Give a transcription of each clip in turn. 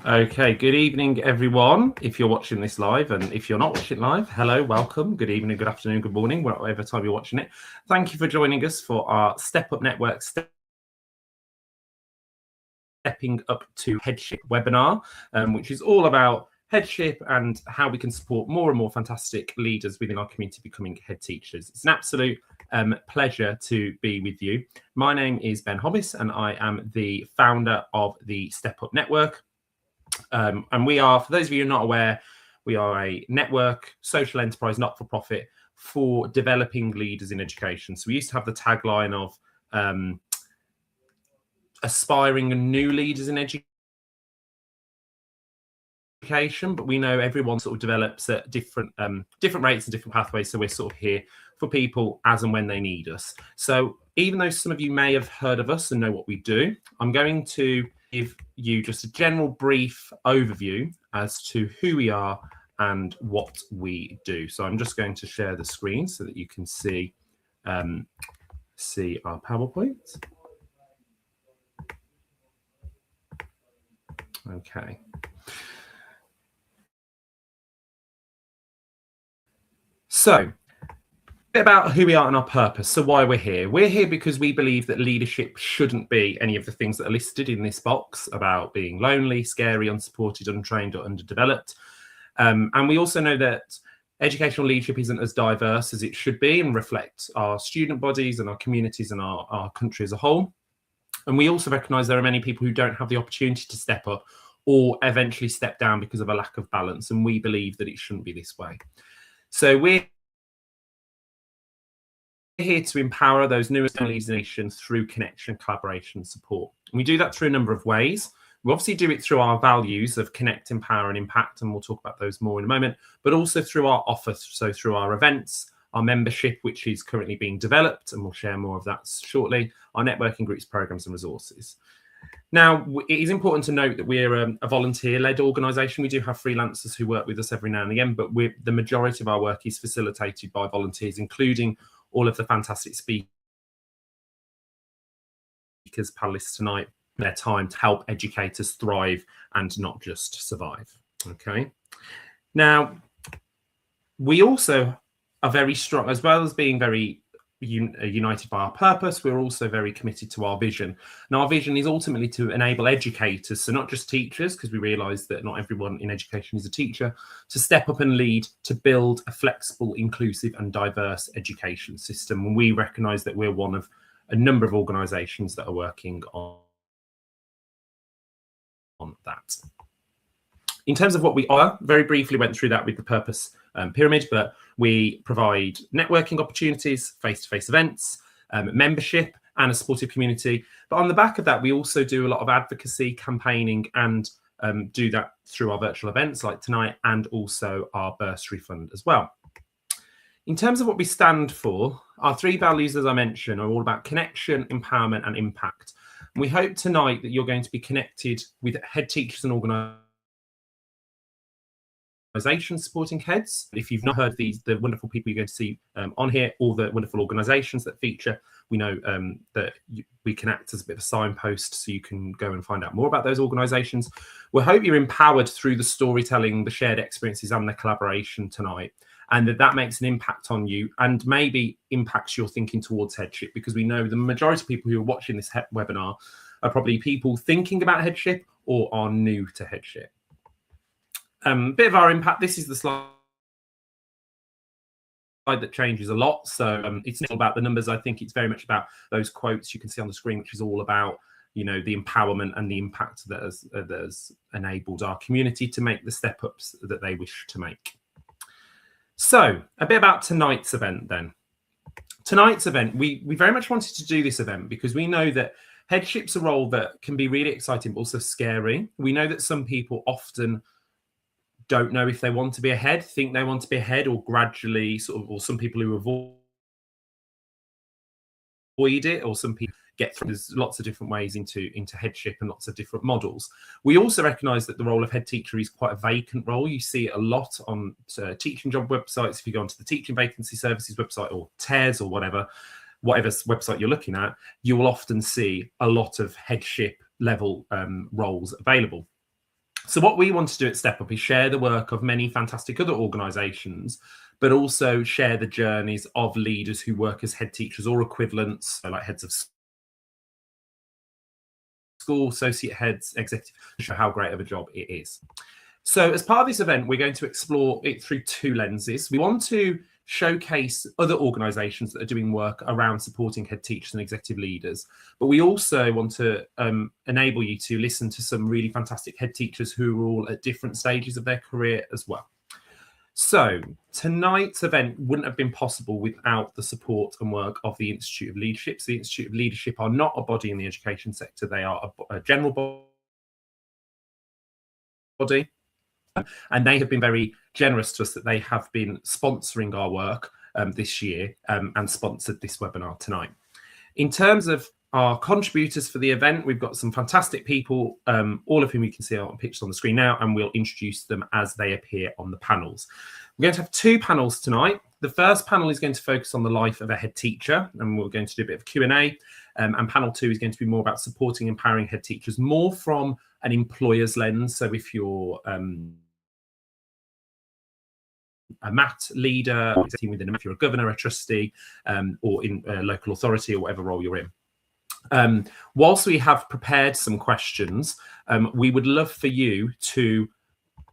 Okay, good evening, everyone. If you're watching this live, and if you're not watching live, hello, welcome. Good evening, good afternoon, good morning, whatever time you're watching it. Thank you for joining us for our Up Network Stepping Up to Headship webinar, which is all about headship and how we can support more and more fantastic leaders within our community becoming head teachers. It's an absolute pleasure to be with you. My name is Ben Hobbis, and I am the founder of the Step Up Network. And we are, for those of you who are not aware, we are a network, social enterprise, not-for-profit for developing leaders in education. So we used to have the tagline of aspiring new leaders in education, but we know everyone sort of develops at different rates and different pathways. So we're sort of here for people as and when they need us. So even though some of you may have heard of us and know what we do, I'm going to give you just a general brief overview as to who we are and what we do. So I'm just going to share the screen so that you can see our PowerPoint. Okay. So about who we are and our purpose. So why we're here. We're here because we believe that leadership shouldn't be any of the things that are listed in this box about being lonely, scary, unsupported, untrained, or underdeveloped. And we also know that educational leadership isn't as diverse as it should be and reflects our student bodies and our communities and our country as a whole. And we also recognise there are many people who don't have the opportunity to step up or eventually step down because of a lack of balance. And we believe that it shouldn't be this way. So we're here to empower those newest leaders in nations through connection, collaboration, and support. And we do that through a number of ways. We obviously do it through our values of connect, empower, and impact, and we'll talk about those more in a moment, but also through our offer, so through our events, our membership, which is currently being developed, and we'll share more of that shortly, our networking groups, programs, and resources. Now, it is important to note that we're a volunteer-led organisation. We do have freelancers who work with us every now and again, but the majority of our work is facilitated by volunteers, including all of the fantastic speakers, panelists tonight, their time to help educators thrive and not just survive. Okay. Now, we also are very strong, as well as being very united by our purpose, we're also very committed to our vision. And our vision is ultimately to enable educators, so not just teachers, because we realise that not everyone in education is a teacher, to step up and lead to build a flexible, inclusive and diverse education system. And we recognise that we're one of a number of organisations that are working on that. In terms of what we are, very briefly went through that with the purpose pyramid, but we provide networking opportunities, face-to-face events, membership, and a supportive community. But on the back of that, we also do a lot of advocacy, campaigning, and do that through our virtual events like tonight, and also our bursary fund as well. In terms of what we stand for, our three values, as I mentioned, are all about connection, empowerment, and impact. And we hope tonight that you're going to be connected with head teachers and organisations supporting heads. If you've not heard the wonderful people you're going to see on here, all the wonderful organisations that feature, we know that we can act as a bit of a signpost so you can go and find out more about those organisations. We hope you're empowered through the storytelling, the shared experiences and the collaboration tonight, and that makes an impact on you and maybe impacts your thinking towards headship, because we know the majority of people who are watching this webinar are probably people thinking about headship or are new to headship. Bit of our impact. This is the slide that changes a lot. So it's not about the numbers. I think it's very much about those quotes you can see on the screen, which is all about, you know, the empowerment and the impact that has enabled our community to make the step ups that they wish to make. So a bit about tonight's event then. Tonight's event, we very much wanted to do this event because we know that headship's a role that can be really exciting, but also scary. We know that some people often don't know if they want to be ahead, think they want to be ahead, or gradually sort of, or some people who avoid it, or some people get through. There's lots of different ways into headship and lots of different models. We also recognise that the role of head teacher is quite a vacant role. You see it a lot on teaching job websites. If you go onto the Teaching Vacancy Services website or TES or whatever website you're looking at, you will often see a lot of headship level roles available. So what we want to do at Step Up is share the work of many fantastic other organisations, but also share the journeys of leaders who work as head teachers or equivalents, so like heads of school, associate heads, executive, to show how great of a job it is. So as part of this event, we're going to explore it through two lenses. We want to showcase other organisations that are doing work around supporting head teachers and executive leaders, but we also want to enable you to listen to some really fantastic head teachers who are all at different stages of their career as well. So tonight's event wouldn't have been possible without the support and work of the Institute of Leadership. So the Institute of Leadership are not a body in the education sector. They are a general body. And they have been very generous to us that they have been sponsoring our work this year and sponsored this webinar tonight. In terms of our contributors for the event, we've got some fantastic people, all of whom you can see on pictures on the screen now, and we'll introduce them as they appear on the panels. We're going to have two panels tonight. The first panel is going to focus on the life of a head teacher, and we're going to do a bit of Q&A. And panel two is going to be more about supporting, empowering head teachers, more from an employer's lens. So if you're a MAT leader, if you're a governor, a trustee, or in a local authority, or whatever role you're in. Whilst we have prepared some questions, we would love for you to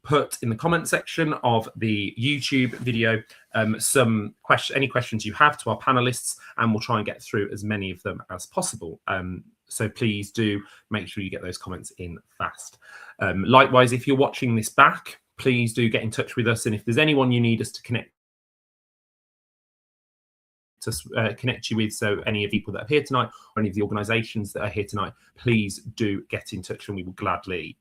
put in the comment section of the YouTube video any questions you have to our panelists, and we'll try and get through as many of them as possible. So please do make sure you get those comments in fast. Likewise, if you're watching this back, please do get in touch with us, and if there's anyone you need us to connect you with, so any of the people that are here tonight or any of the organisations that are here tonight, please do get in touch and we will gladly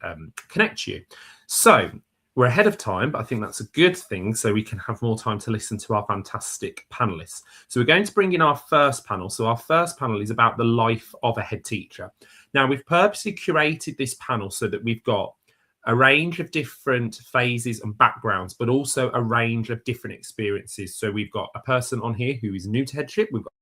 connect you. So we're ahead of time, but I think that's a good thing, so we can have more time to listen to our fantastic panelists. So we're going to bring in our first panel. So our first panel is about the life of a head teacher. Now, we've purposely curated this panel so that we've got a range of different phases and backgrounds, but also a range of different experiences. So we've got a person on here who is new to headship. We've got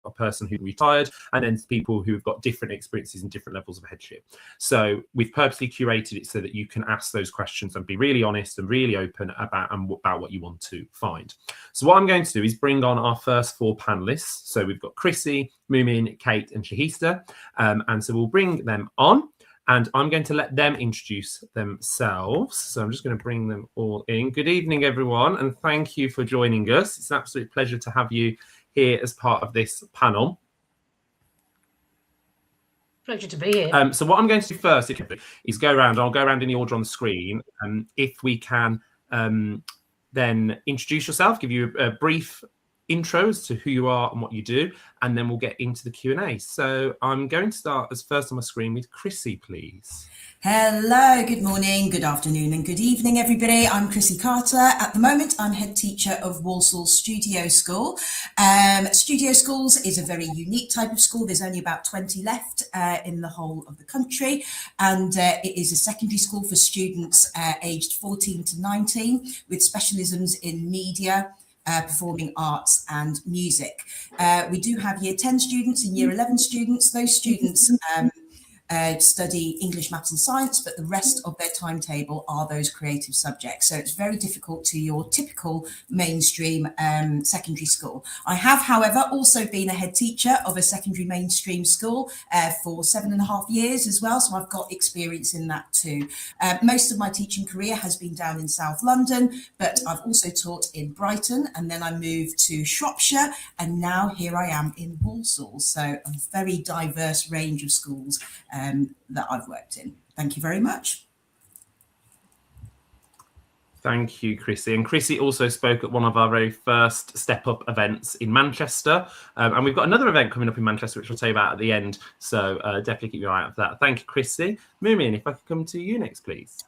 a person who retired, and then people who've got different experiences and different levels of headship. So we've purposely curated it so that you can ask those questions and be really honest and really open about what you want to find. So what I'm going to do is bring on our first four panelists. So we've got Chrissy, Moomin, Kate, and Shahista. And so we'll bring them on, and I'm going to let them introduce themselves. So I'm just going to bring them all in. Good evening, everyone, and thank you for joining us. It's an absolute pleasure to have you here as part of this panel. Pleasure to be here. So what I'm going to do first is go around. I'll go around in the order on the screen. If we can then introduce yourself, give you a brief intro as to who you are and what you do, and then we'll get into the Q&A. So I'm going to start as first on my screen with Chrissy, please. Hello, good morning, good afternoon and good evening, everybody. I'm Chrissy Carter. At the moment, I'm head teacher of Walsall Studio School. Studio Schools is a very unique type of school. There's only about 20 left in the whole of the country, and it is a secondary school for students aged 14 to 19 with specialisms in media, performing arts and music. We do have year 10 students and year 11 students. Those students study English, maths and science, but the rest of their timetable are those creative subjects. So it's very difficult to your typical mainstream secondary school. I have, however, also been a head teacher of a secondary mainstream school for 7.5 years as well. So I've got experience in that too. Most of my teaching career has been down in South London, but I've also taught in Brighton, and then I moved to Shropshire, and now here I am in Walsall. So a very diverse range of schools that I've worked in. Thank you very much. Thank you, Chrissy. And Chrissy also spoke at one of our very first Step Up events in Manchester. And we've got another event coming up in Manchester, which I'll tell you about at the end. So definitely keep your eye out for that. Thank you, Chrissy. Moomin, if I could come to you next, please.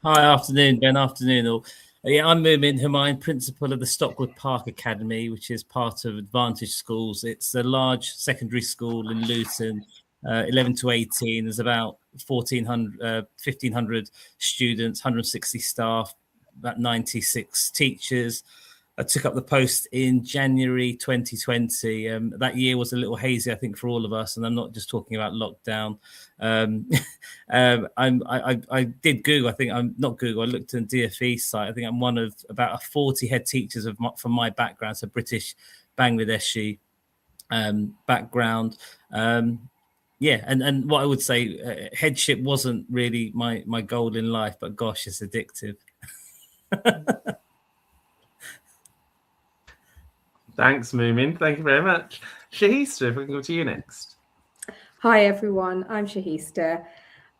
Hi, afternoon, Ben. Afternoon, all. Yeah, I'm Moomin Humayun, principal of the Stockwood Park Academy, which is part of Advantage Schools. It's a large secondary school in Luton. 11 to 18, there's about 1,500 students, 160 staff, about 96 teachers. I took up the post in January 2020. That year was a little hazy, I think, for all of us, and I'm not just talking about lockdown. I did Google. I think I'm not Google. I looked at the DFE site. I think I'm one of about 40 head teachers from my background, so British, Bangladeshi background. And what I would say, headship wasn't really my goal in life, but gosh, it's addictive. Thanks, Moomin. Thank you very much. Shahista, if we can go to you next. Hi, everyone. I'm Shahista.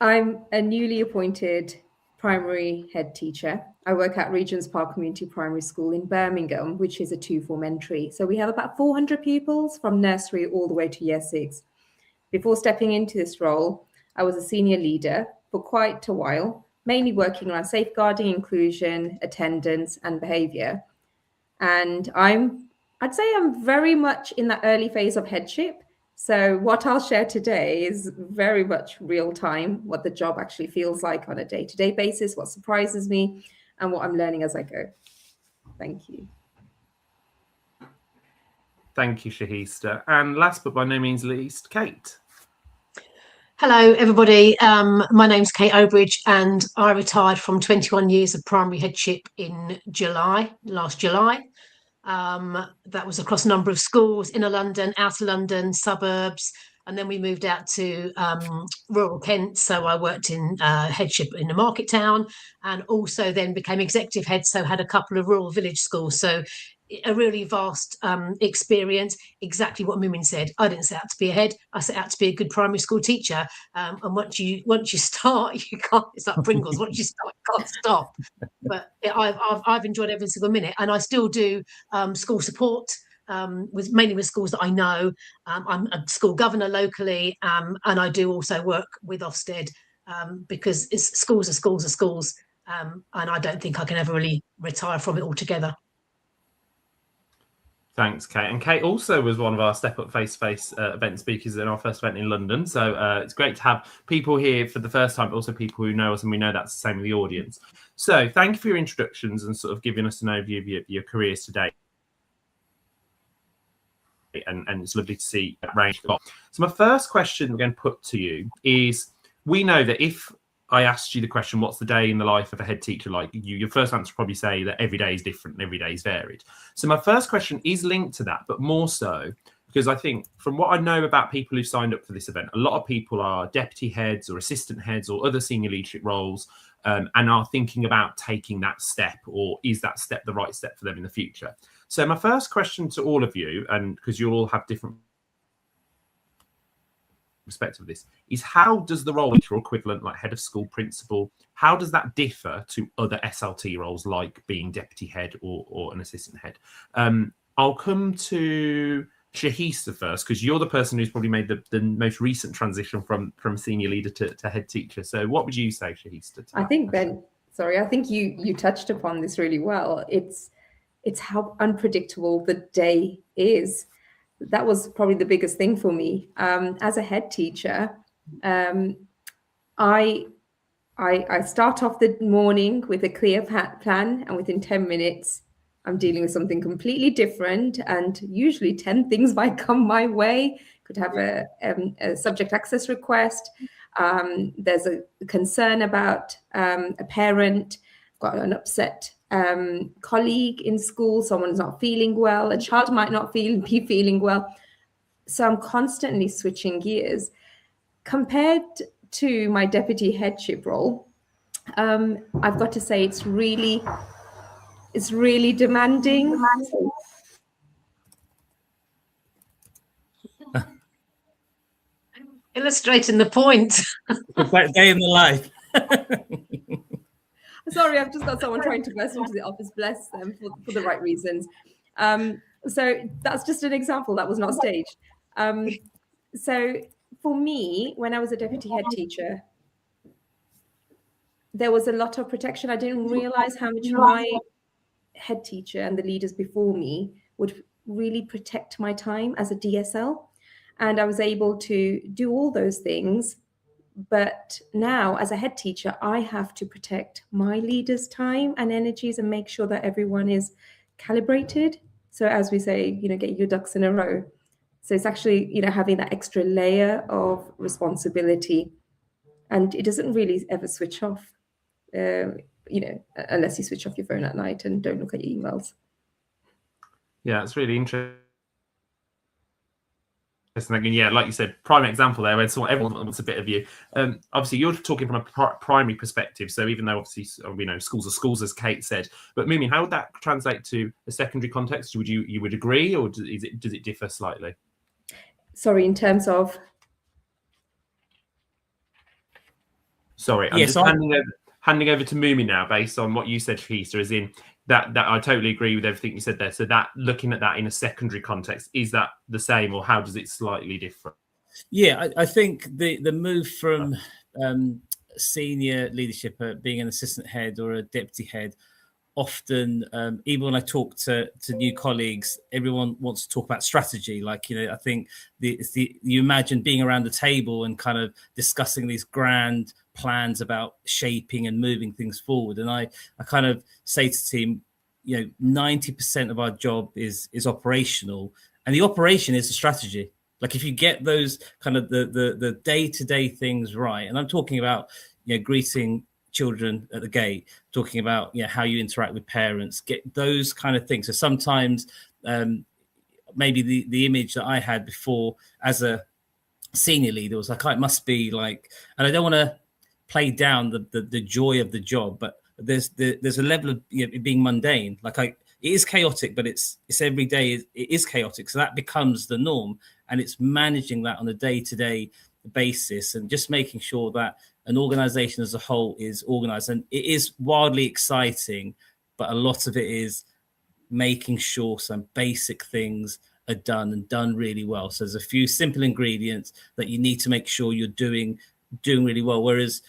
I'm a newly appointed primary head teacher. I work at Regent's Park Community Primary School in Birmingham, which is a 2-form entry. So we have about 400 pupils from nursery all the way to year 6. Before stepping into this role, I was a senior leader for quite a while, mainly working around safeguarding, inclusion, attendance, and behaviour. And I'd say I'm very much in that early phase of headship. So what I'll share today is very much real time, what the job actually feels like on a day-to-day basis, what surprises me, and what I'm learning as I go. Thank you. Thank you, Shahista. And last but by no means least, Kate. Hello, everybody. My name's Kate Obridge, and I retired from 21 years of primary headship in last July. That was across a number of schools, inner London, outer London, suburbs, and then we moved out to rural Kent. So I worked in headship in the market town, and also then became executive head, so had a couple of rural village schools. So a really vast experience. Exactly what Moomin said. I didn't set out to be a head. I set out to be a good primary school teacher. And once you start, you can't. It's like Pringles. Once you start, you can't stop. But I've enjoyed every single minute, and I still do school support mainly with schools that I know. I'm a school governor locally, and I do also work with Ofsted because schools are schools, and I don't think I can ever really retire from it altogether. Thanks, Kate. And Kate also was one of our Step Up Face-to-Face event speakers in our first event in London. So it's great to have people here for the first time, but also people who know us, and we know that's the same with the audience. So thank you for your introductions and sort of giving us an overview of your careers today. And it's lovely to see that range. So my first question we're going to put to you is, we know that if I asked you the question, what's the day in the life of a head teacher like? Your first answer would probably say that every day is different and every day is varied. So my first question is linked to that, but more so because I think from what I know about people who signed up for this event, a lot of people are deputy heads or assistant heads or other senior leadership roles and are thinking about taking that step, or is that step the right step for them in the future? So my first question to all of you, and because you'll all have different perspective of this, is how does the role teacher equivalent, like head of school, principal, how does that differ to other SLT roles like being deputy head or an assistant head? I'll come to Shahista first, because you're the person who's probably made the most recent transition from senior leader to head teacher. So what would you say, Shahista? I think I think you touched upon this really well. It's how unpredictable the day is. That was probably the biggest thing for me. As a head teacher, I start off the morning with a clear plan, and within 10 minutes, I'm dealing with something completely different. And usually 10 things might come my way. Could have a subject access request. There's a concern about a parent, got an upset colleague in school, someone's not feeling well, a child might not be feeling well. So I'm constantly switching gears. Compared to my deputy headship role, I've got to say it's really demanding. Illustrating the point. It's like day in the life. Sorry, I've just got someone trying to burst into the office. Bless them for the right reasons. So that's just an example. That was not staged. So for me, when I was a deputy head teacher, there was a lot of protection. I didn't realize how much my head teacher and the leaders before me would really protect my time as a DSL. And I was able to do all those things. But now, as a head teacher, I have to protect my leaders' time and energies and make sure that everyone is calibrated. So as we say, get your ducks in a row. So it's actually, having that extra layer of responsibility, and it doesn't really ever switch off, unless you switch off your phone at night and don't look at your emails. Yeah, it's really interesting. Yeah, like you said, prime example there where everyone wants a bit of you. Obviously, you're talking from a primary perspective. So even though obviously schools are schools, as Kate said, but Mumin, how would that translate to a secondary context? Would you would agree, or does it differ slightly? Sorry, in terms of. Sorry, I'm just handing over to Mumin now, based on what you said, Shahista, as in that I totally agree with everything you said there. So that looking at that in a secondary context, is that the same, or how does it slightly differ? Yeah, I think the move from senior leadership, being an assistant head or a deputy head, often, even when I talk to new colleagues, everyone wants to talk about strategy. Like, I think you imagine being around the table and kind of discussing these grand plans about shaping and moving things forward. And I kind of say to the team, 90% of our job is operational, and the operation is the strategy. Like, if you get those kind of the day-to-day things right, and I'm talking about, greeting children at the gate, talking about how you interact with parents, get those kind of things. So sometimes maybe the image that I had before as a senior leader was like, it must be like, and I don't want to play down the joy of the job, but there's a level of it being mundane. Like, it is chaotic, but it's every day it is chaotic, so that becomes the norm, and it's managing that on a day-to-day basis and just making sure that an organization as a whole is organized. And it is wildly exciting, but a lot of it is making sure some basic things are done and done really well. So there's a few simple ingredients that you need to make sure you're doing really well. Whereas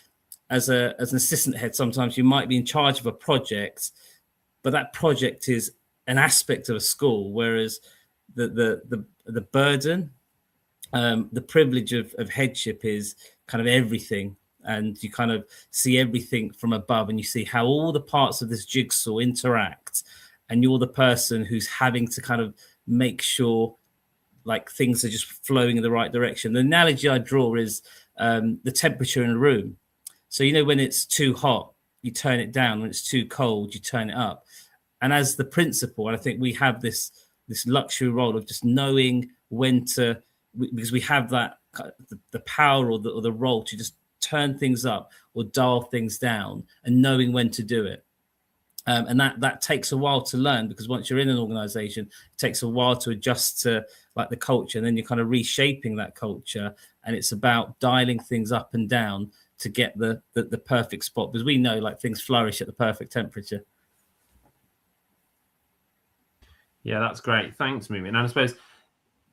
as an assistant head, sometimes you might be in charge of a project, but that project is an aspect of a school. Whereas the burden, the privilege of headship is kind of everything. And you kind of see everything from above, and you see how all the parts of this jigsaw interact. And you're the person who's having to kind of make sure like things are just flowing in the right direction. The analogy I draw is the temperature in a room. So, when it's too hot, you turn it down. When it's too cold, you turn it up. And as the principal, I think we have this luxury role of just knowing when to, because we have that the power or the role to just turn things up or dial things down, and knowing when to do it. And that takes a while to learn, because once you're in an organization, it takes a while to adjust to like the culture, and then you're kind of reshaping that culture. And it's about dialing things up and down to get the perfect spot, because we know like things flourish at the perfect temperature. Yeah, that's great. Thanks, Mumin. And I suppose,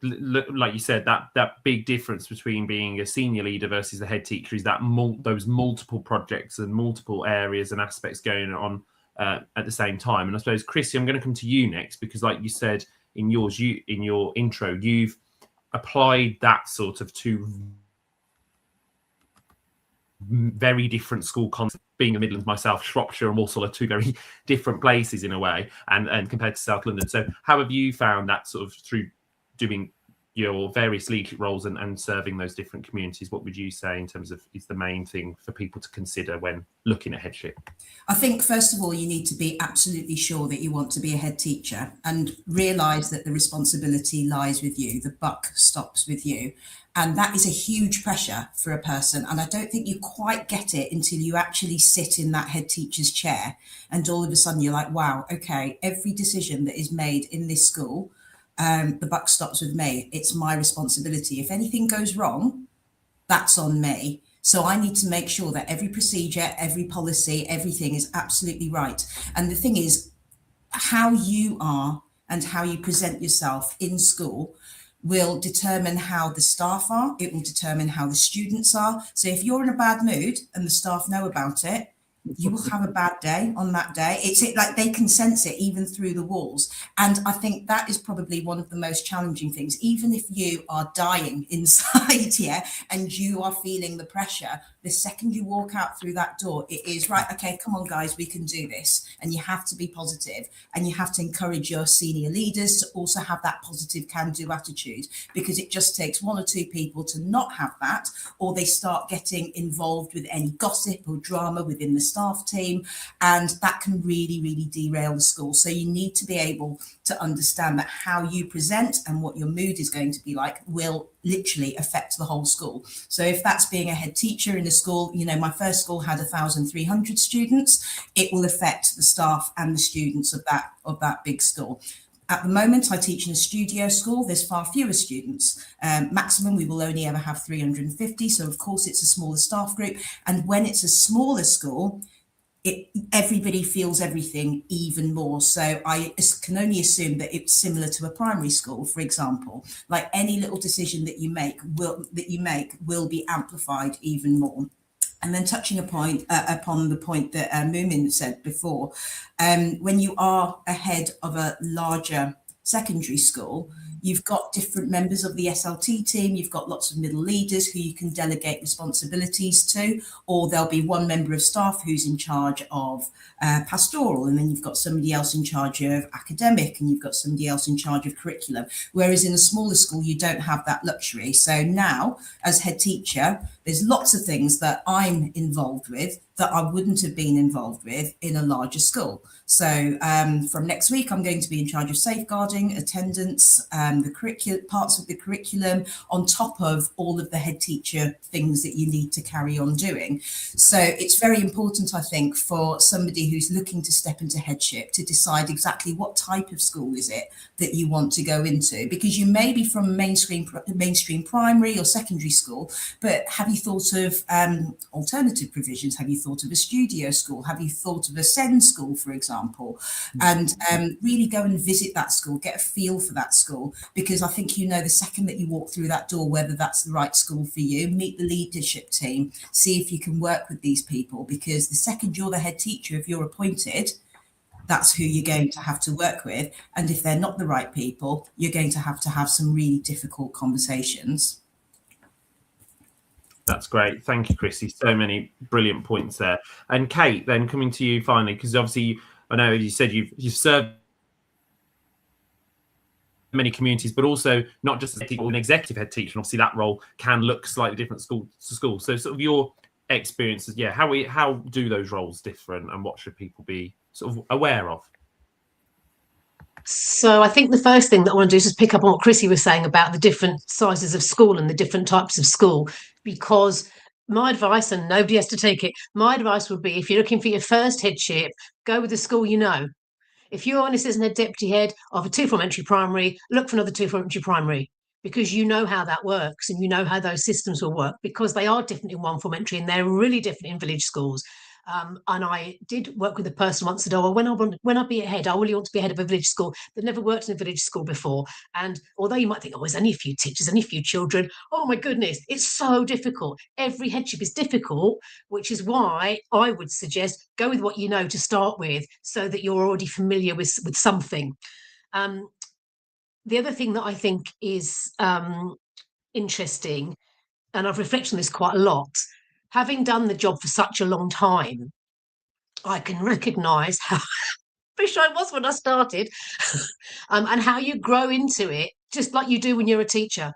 like you said, that big difference between being a senior leader versus the head teacher is that those multiple projects and multiple areas and aspects going on at the same time. And I suppose, Chrissy, I'm going to come to you next, because like you said in your intro, you've applied that sort of to very different school concepts. Being the Midlands myself, Shropshire and Walsall are two very different places in a way, and compared to South London. So how have you found that sort of through doing your various leadership roles and serving those different communities? What would you say in terms of is the main thing for people to consider when looking at headship? I think, first of all, you need to be absolutely sure that you want to be a head teacher and realise that the responsibility lies with you. The buck stops with you. And that is a huge pressure for a person. And I don't think you quite get it until you actually sit in that head teacher's chair. And all of a sudden you're like, wow, okay, every decision that is made in this school, the buck stops with me. It's my responsibility. If anything goes wrong, that's on me. So I need to make sure that every procedure, every policy, everything is absolutely right. And the thing is, how you are and how you present yourself in school will determine how the staff are. It will determine how the students are. So if you're in a bad mood and the staff know about it, you will have a bad day on that day. It's like they can sense it even through the walls. And I think that is probably one of the most challenging things. Even if you are dying inside, and you are feeling the pressure, the second you walk out through that door, it is right, okay, come on guys, we can do this. And you have to be positive, and you have to encourage your senior leaders to also have that positive can-do attitude, because it just takes one or two people to not have that, or they start getting involved with any gossip or drama within the staff team, and that can really, really derail the school. So you need to be able to understand that how you present and what your mood is going to be like will literally affect the whole school. So if that's being a head teacher in a school, you know, my first school had 1,300 students, it will affect the staff and the students of that big school. At the moment, I teach in a studio school. There's far fewer students. Maximum, we will only ever have 350. So of course, it's a smaller staff group. And when it's a smaller school, everybody feels everything even more. So I can only assume that it's similar to a primary school, for example. Like any little decision that you make will be amplified even more. And then touching upon the point that Moomin said before, when you are ahead of a larger secondary school, you've got different members of the SLT team, you've got lots of middle leaders who you can delegate responsibilities to, or there'll be one member of staff who's in charge of pastoral, and then you've got somebody else in charge of academic, and you've got somebody else in charge of curriculum. Whereas in a smaller school, you don't have that luxury. So now, as head teacher, there's lots of things that I'm involved with that I wouldn't have been involved with in a larger school. So from next week, I'm going to be in charge of safeguarding, attendance, the parts of the curriculum, on top of all of the head teacher things that you need to carry on doing. So it's very important, I think, for somebody who's looking to step into headship to decide exactly what type of school is it that you want to go into, because you may be from mainstream primary or secondary school, but have you thought of alternative provisions? Have you thought of a studio school? Have you thought of a SEND school, for example? And really go and visit that school, get a feel for that school, because I think, you know, the second that you walk through that door, whether that's the right school for you, meet the leadership team, see if you can work with these people, because the second you're the head teacher, if you're appointed, that's who you're going to have to work with. And if they're not the right people, you're going to have some really difficult conversations. That's great. Thank you, Chrissy. So many brilliant points there. And Kate, then coming to you finally, because obviously I know you said you've served many communities, but also not just as an executive head teacher. And obviously that role can look slightly different school to school. So sort of your experiences, how do those roles differ, and what should people be sort of aware of? So I think the first thing that I want to do is just pick up on what Chrissy was saying about the different sizes of school and the different types of school, because my advice, and nobody has to take it, my advice would be, if you're looking for your first headship, go with the school you know. If you're an assistant deputy head of a 2-form entry primary, look for another 2-form entry primary, because you know how that works and you know how those systems will work, because they are different in 1-form entry and they're really different in village schools. And I did work with a person once that, when I be a head, I really want to be head of a village school that never worked in a village school before. And although you might think, there's only a few teachers, only a few children, oh my goodness, it's so difficult. Every headship is difficult, which is why I would suggest go with what you know to start with, so that you're already familiar with something. The other thing that I think is interesting, and I've reflected on this quite a lot, having done the job for such a long time, I can recognise how fish I was when I started, and how you grow into it, just like you do when you're a teacher.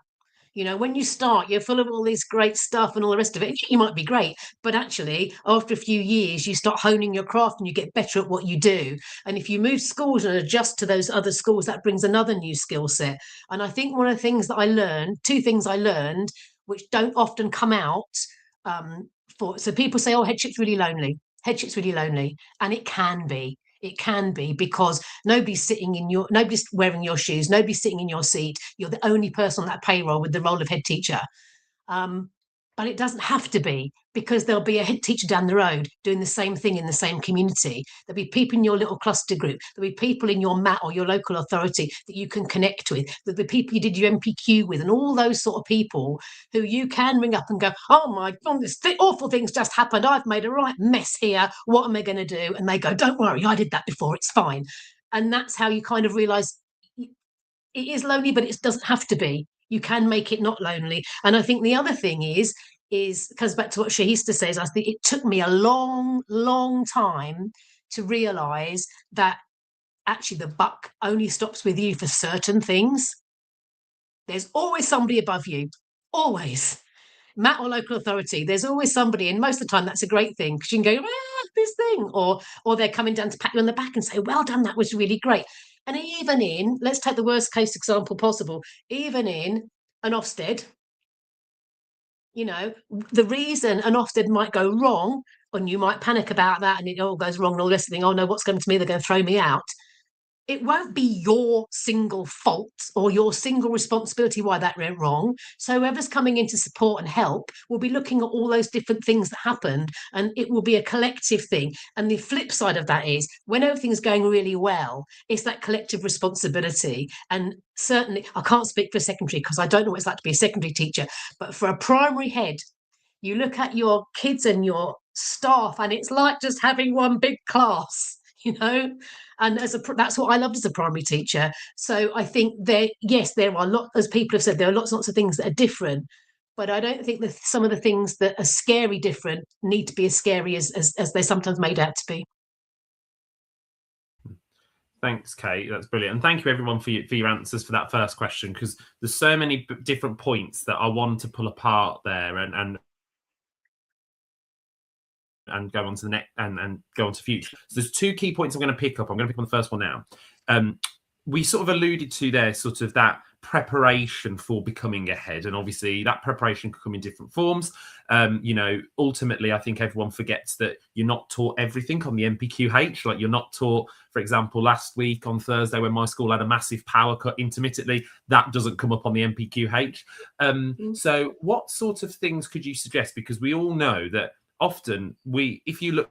You know, when you start, you're full of all this great stuff and all the rest of it. You might be great, but actually, after a few years, you start honing your craft and you get better at what you do. And if you move schools and adjust to those other schools, that brings another new skill set. And I think one of the things that I learned, 2 things I learned, which don't often come out, so people say, headship's really lonely. Headship's really lonely. And it can be. It can be, because nobody's wearing your shoes, nobody's sitting in your seat. You're the only person on that payroll with the role of head teacher. But it doesn't have to be, because there'll be a head teacher down the road doing the same thing in the same community. There'll be people in your little cluster group. There'll be people in your MAT or your local authority that you can connect with. There'll be people you did your MPQ with, and all those sort of people who you can ring up and go, oh my God, this awful thing's just happened. I've made a right mess here. What am I going to do? And they go, don't worry, I did that before. It's fine. And that's how you kind of realise it is lonely, but it doesn't have to be. You can make it not lonely. And I think the other thing is, comes back to what Shahista says. I think it took me a long, long time to realise that actually the buck only stops with you for certain things. There's always somebody above you, always. Matt or local authority, there's always somebody, and most of the time that's a great thing because you can go, this thing, or they're coming down to pat you on the back and say, well done, that was really great. And even in, let's take the worst case example possible, even in an Ofsted, you know, the reason an Ofsted might go wrong, and you might panic about that, and it all goes wrong and all this thing, oh no, what's going to me, they're going to throw me out. It won't be your single fault or your single responsibility why that went wrong. So whoever's coming in to support and help will be looking at all those different things that happened, and it will be a collective thing. And the flip side of that is when everything's going really well, it's that collective responsibility. And certainly, I can't speak for secondary because I don't know what it's like to be a secondary teacher, but for a primary head, you look at your kids and your staff and it's like just having one big class, you know. And that's what I loved as a primary teacher. So I think there are lots, as people have said, there are lots and lots of things that are different, but I don't think that some of the things that are scary different need to be as scary as they're sometimes made out to be. Thanks, Kate. That's brilliant. And thank you, everyone, for your answers for that first question, because there's so many different points that I want to pull apart there and go on to the next and go on to future. So there's two key points I'm going to pick up. I'm going to pick on the first one now. We sort of alluded to there sort of that preparation for becoming a head, and obviously that preparation could come in different forms. You know, ultimately I think everyone forgets that you're not taught everything on the NPQH. Like, you're not taught, for example, last week on Thursday when my school had a massive power cut intermittently, that doesn't come up on the NPQH. So what sort of things could you suggest? Because we all know that often if you look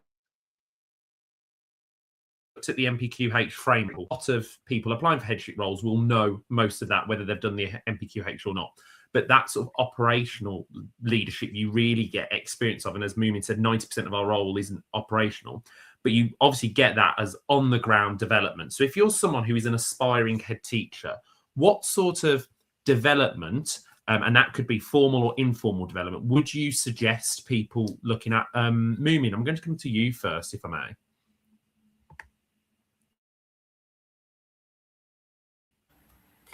at the NPQH framework, a lot of people applying for headship roles will know most of that, whether they've done the NPQH or not. But that sort of operational leadership you really get experience of. And as Moomin said, 90% of our role isn't operational, but you obviously get that as on the ground development. So if you're someone who is an aspiring head teacher, what sort of development, and that could be formal or informal development, would you suggest people looking at? Moomin, I'm going to come to you first, if I may.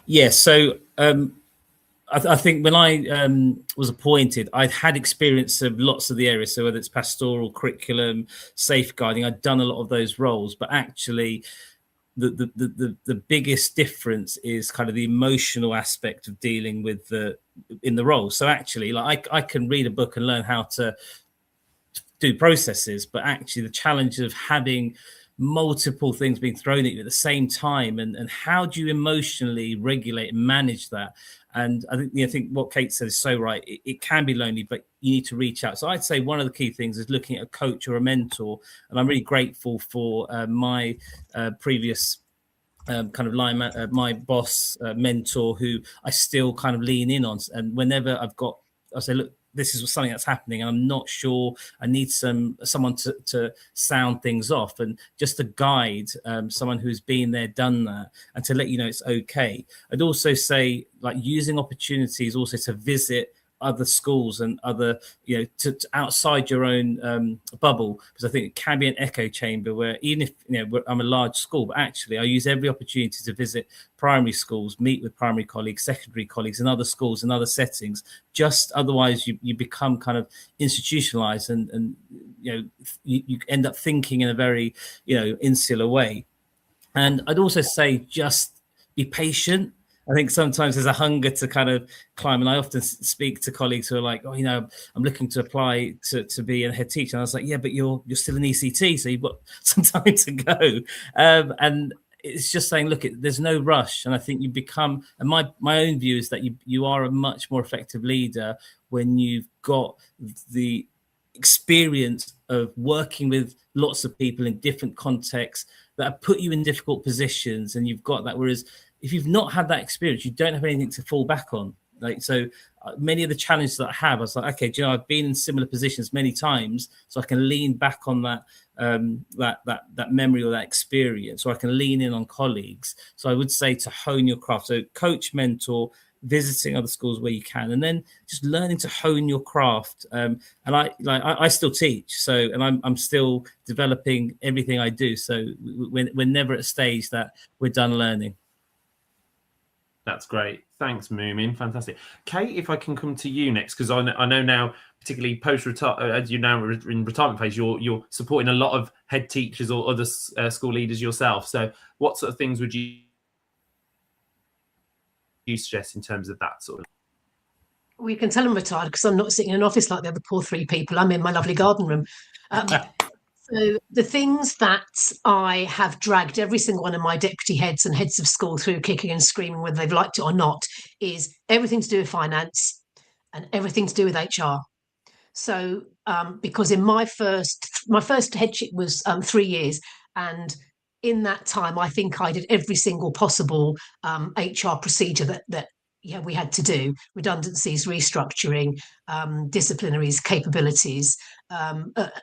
Yes. So I think when I was appointed, I'd had experience of lots of the areas. So whether it's pastoral, curriculum, safeguarding, I'd done a lot of those roles. But actually, the biggest difference is kind of the emotional aspect of dealing with in the role. So actually, like I can read a book and learn how to do processes, but actually the challenge of having multiple things being thrown at you at the same time, and how do you emotionally regulate and manage that? And I think what Kate said is so right. It can be lonely, but you need to reach out. So I'd say one of the key things is looking at a coach or a mentor. And I'm really grateful for my previous kind of line, my boss, mentor, who I still kind of lean in on. And whenever I say, look, this is something that's happening and I'm not sure, I need someone to sound things off, and just to guide someone who's been there, done that, and to let you know it's okay. I'd also say, like, using opportunities also to visit other schools and other, to outside your own bubble, because I think it can be an echo chamber where even if, I'm a large school, but actually I use every opportunity to visit primary schools, meet with primary colleagues, secondary colleagues in other schools and other settings. Just otherwise you become kind of institutionalized and you end up thinking in a very, insular way. And I'd also say just be patient. I think sometimes there's a hunger to kind of climb. And I often speak to colleagues who are like, oh, I'm looking to apply to be a head teacher. And I was like, yeah, but you're still an ECT, so you've got some time to go. And it's just saying, look, there's no rush. And I think you become, and my own view is that you are a much more effective leader when you've got the experience of working with lots of people in different contexts that have put you in difficult positions, and you've got that. Whereas if you've not had that experience, you don't have anything to fall back on. So many of the challenges that I have, I was like, okay, I've been in similar positions many times, so I can lean back on that memory or that experience, or I can lean in on colleagues. So I would say to hone your craft. So coach, mentor, visiting other schools where you can, and then just learning to hone your craft. And I still teach, and I'm still developing everything I do. So we're never at a stage that we're done learning. That's great. Thanks, Moomin. Fantastic. Kate, if I can come to you next, because I know now, particularly post-retire, as you're now in retirement phase, you're supporting a lot of head teachers or other school leaders yourself. So what sort of things would you suggest in terms of that sort of? Well, you can tell I'm retired because I'm not sitting in an office like the other poor three people. I'm in my lovely garden room. So the things that I have dragged every single one of my deputy heads and heads of school through kicking and screaming, whether they've liked it or not, is everything to do with finance and everything to do with HR. So because in my first headship was 3 years, and in that time I think I did every single possible HR procedure that we had to do: redundancies, restructuring, disciplinaries, capabilities,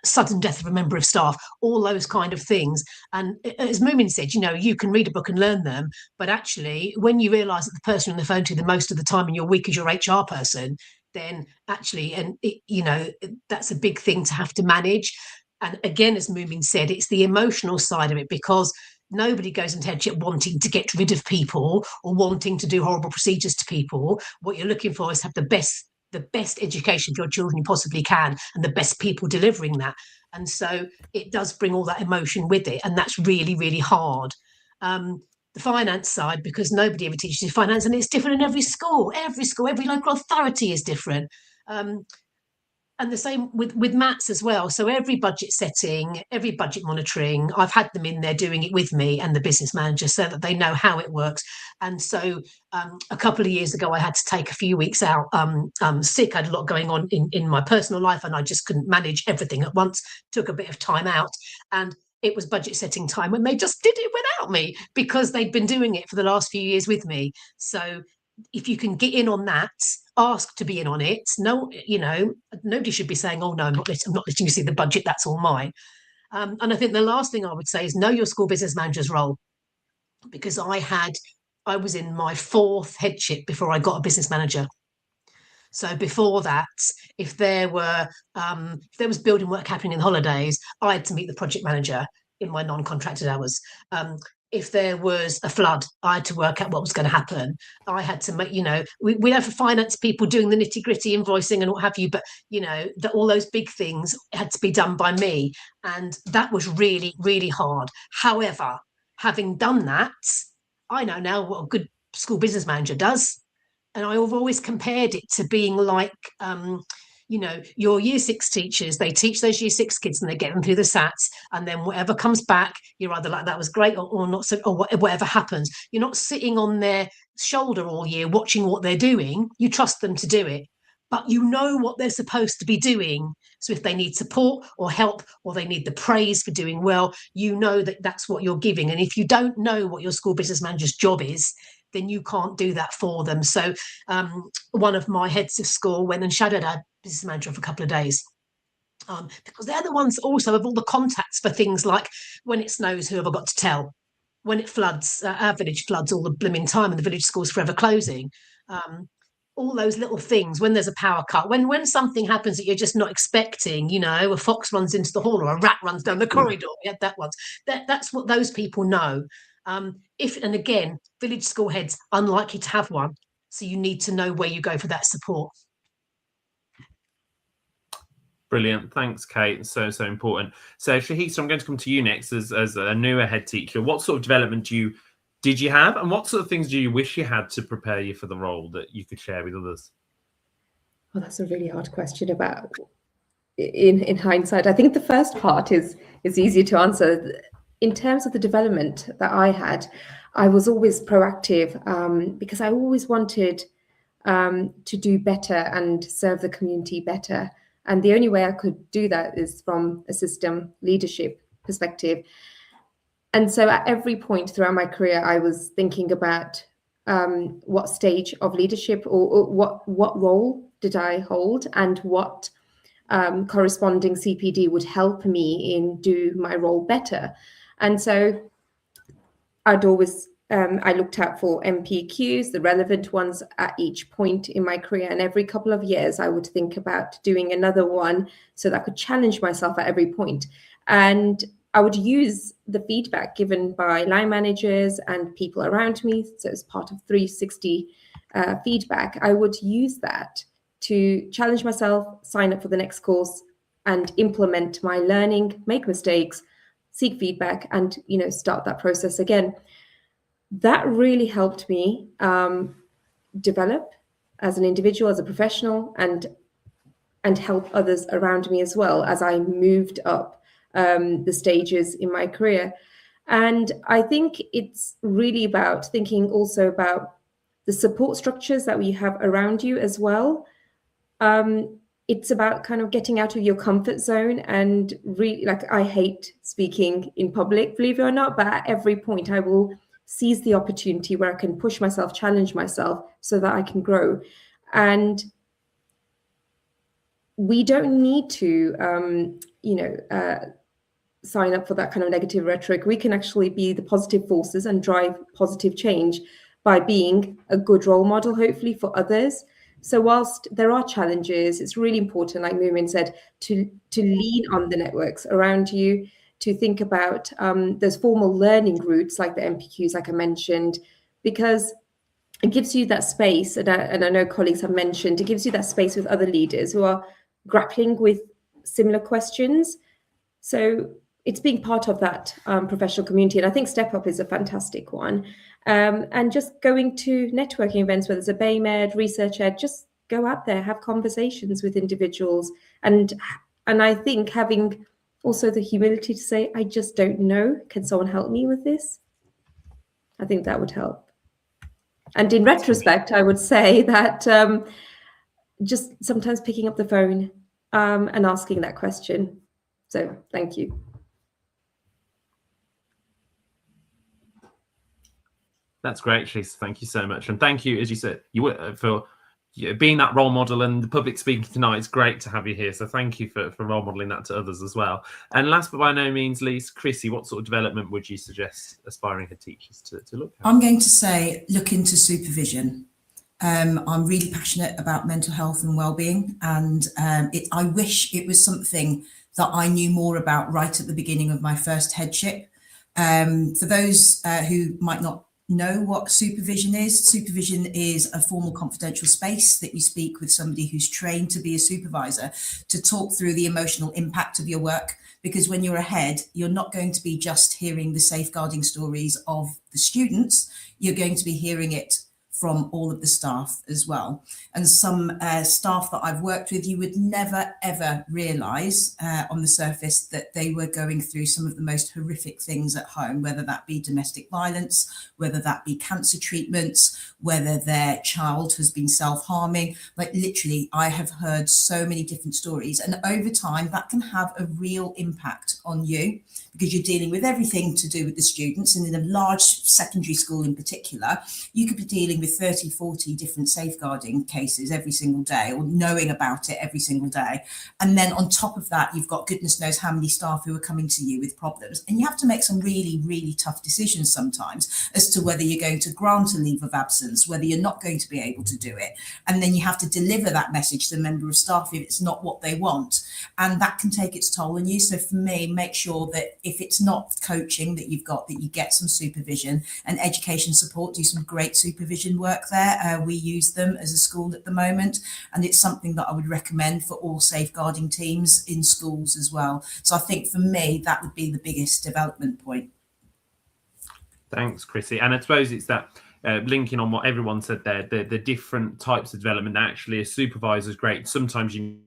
sudden death of a member of staff, all those kind of things. And as Moomin said, you can read a book and learn them, but actually when you realise that the person on the phone to you the most of the time in your week is your HR person, then actually, that's a big thing to have to manage. And again, as Moomin said, it's the emotional side of it, because nobody goes into headship wanting to get rid of people or wanting to do horrible procedures to people. What you're looking for is to have the best education for your children you possibly can, and the best people delivering that. And so it does bring all that emotion with it, and that's really, really hard. The finance side, because nobody ever teaches you finance, and it's different in every school, every local authority is different. And the same with maths as well. So every budget setting, every budget monitoring, I've had them in there doing it with me and the business manager so that they know how it works. And so a couple of years ago, I had to take a few weeks out sick. I had a lot going on in my personal life, and I just couldn't manage everything at once. Took a bit of time out, and it was budget setting time when they just did it without me because they'd been doing it for the last few years with me. So if you can get in on that, ask to be in on it. No, nobody should be saying, "Oh no, I'm not letting you see the budget. That's all mine." And I think the last thing I would say is know your school business manager's role, because I was in my 4th headship before I got a business manager. So before that, if there was building work happening in the holidays, I had to meet the project manager in my non-contracted hours. If there was a flood, I had to work out what was going to happen. I had to make, we have finance people doing the nitty-gritty invoicing and what have you, but all those big things had to be done by me, and that was really, really hard. However, having done that, I know now what a good school business manager does. And I've always compared it to being like, your year 6 teachers, they teach those year 6 kids and they get them through the SATs. And then whatever comes back, you're either like, that was great or not, so, or whatever happens. You're not sitting on their shoulder all year watching what they're doing. You trust them to do it, but you know what they're supposed to be doing. So if they need support or help, or they need the praise for doing well, you know that that's what you're giving. And if you don't know what your school business manager's job is, then you can't do that for them. So one of my heads of school went and shadowed our business manager for a couple of days, because they're the ones also have all the contacts for things like when it snows, who have I got to tell? When it floods, our village floods all the blooming time and the village school's forever closing. All those little things, when there's a power cut, when something happens that you're just not expecting, a fox runs into the hall or a rat runs down the corridor. We had that once. That's what those people know. And again, village school heads unlikely to have one, so you need to know where you go for that support. Brilliant, thanks, Kate. So important. So Shahisa, I'm going to come to you next as a newer head teacher. What sort of development did you have, and what sort of things do you wish you had to prepare you for the role that you could share with others? Well, that's a really hard question. About in hindsight, I think the first part is easier to answer. In terms of the development that I had, I was always proactive because I always wanted to do better and serve the community better. And the only way I could do that is from a system leadership perspective. And so at every point throughout my career, I was thinking about what stage of leadership or what role did I hold, and what corresponding CPD would help me in do my role better. And so I'd always I looked out for MPQs, the relevant ones at each point in my career. And every couple of years, I would think about doing another one so that I could challenge myself at every point. And I would use the feedback given by line managers and people around me. So as part of 360 feedback, I would use that to challenge myself, sign up for the next course, and implement my learning, make mistakes, seek feedback, and start that process again. That really helped me develop as an individual, as a professional, and help others around me as well as I moved up the stages in my career. And I think it's really about thinking also about the support structures that we have around you as well. It's about kind of getting out of your comfort zone, and really, like, I hate speaking in public, believe it or not, but at every point I will seize the opportunity where I can push myself, challenge myself so that I can grow. And we don't need to, sign up for that kind of negative rhetoric. We can actually be the positive forces and drive positive change by being a good role model, hopefully, for others. So whilst there are challenges, it's really important, like Moomin said, to lean on the networks around you, to think about those formal learning routes like the MPQs, like I mentioned, because it gives you that space, and I know colleagues have mentioned, it gives you that space with other leaders who are grappling with similar questions. So it's being part of that professional community. And I think Step Up is a fantastic one. And just going to networking events, whether it's a BAME Ed, Research Ed, just go out there, have conversations with individuals. And I think having also the humility to say, I just don't know, can someone help me with this? I think that would help. And in retrospect, I would say that just sometimes picking up the phone and asking that question. So thank you. That's great, Shisa. Thank you so much. And thank you, as you said, for being that role model, and the public speaking tonight. It's great to have you here. So thank you for role modeling that to others as well. And last but by no means least, Chrissy, what sort of development would you suggest aspiring head teachers to look at? I'm going to say look into supervision. I'm really passionate about mental health and well-being, and I wish it was something that I knew more about right at the beginning of my first headship. For those who might not know what supervision is a formal confidential space that you speak with somebody who's trained to be a supervisor to talk through the emotional impact of your work. Because when you're a head, you're not going to be just hearing the safeguarding stories of the students, you're going to be hearing it from all of the staff as well. And some staff that I've worked with, you would never, ever realise on the surface that they were going through some of the most horrific things at home, whether that be domestic violence, whether that be cancer treatments, whether their child has been self-harming. Like literally, I have heard so many different stories. And over time, that can have a real impact on you, because you're dealing with everything to do with the students. And in a large secondary school in particular, you could be dealing with 30, 40 different safeguarding cases every single day, or knowing about it every single day. And then on top of that, you've got goodness knows how many staff who are coming to you with problems. And you have to make some really, really tough decisions sometimes as to whether you're going to grant a leave of absence, whether you're not going to be able to do it. And then you have to deliver that message to the member of staff if it's not what they want. And that can take its toll on you. So for me, make sure that if it's not coaching that you've got, that you get some supervision and education support. Do some great supervision work there. We use them as a school at the moment, and it's something that I would recommend for all safeguarding teams in schools as well. So I think for me, that would be the biggest development point. Thanks, Chrissy. And I suppose it's that linking on what everyone said there, the different types of development. Actually, a supervisor is great. Sometimes you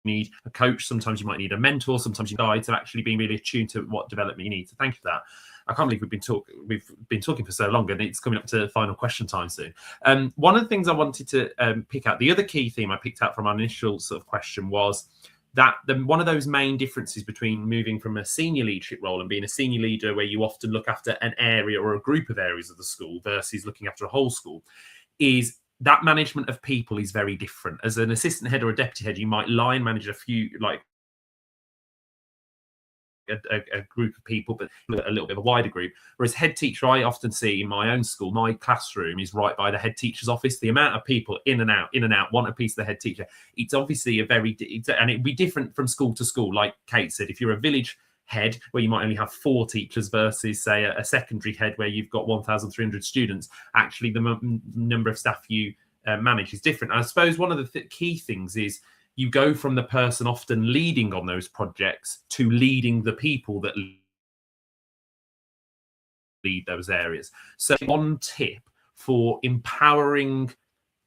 need a coach, sometimes you might need a mentor, sometimes you guide, to actually being really attuned to what development you need. So thank you for that. I can't believe we've been talking for so long, and it's coming up to final question time soon. One of the things I wanted to pick out, the other key theme I picked out from our initial sort of question, was that one of those main differences between moving from a senior leadership role and being a senior leader, where you often look after an area or a group of areas of the school, versus looking after a whole school, is that management of people is very different. As an assistant head or a deputy head, you might line manage a few, like a group of people, but a little bit of a wider group. Whereas head teacher, I often see in my own school, my classroom is right by the head teacher's office. The amount of people in and out, want a piece of the head teacher. It's obviously and it'd be different from school to school. Like Kate said, if you're a village head where you might only have 4 teachers versus, say, a secondary head where you've got 1,300 students, actually the number of staff you manage is different. And I suppose one of the key things is you go from the person often leading on those projects to leading the people that lead those areas. So one tip for empowering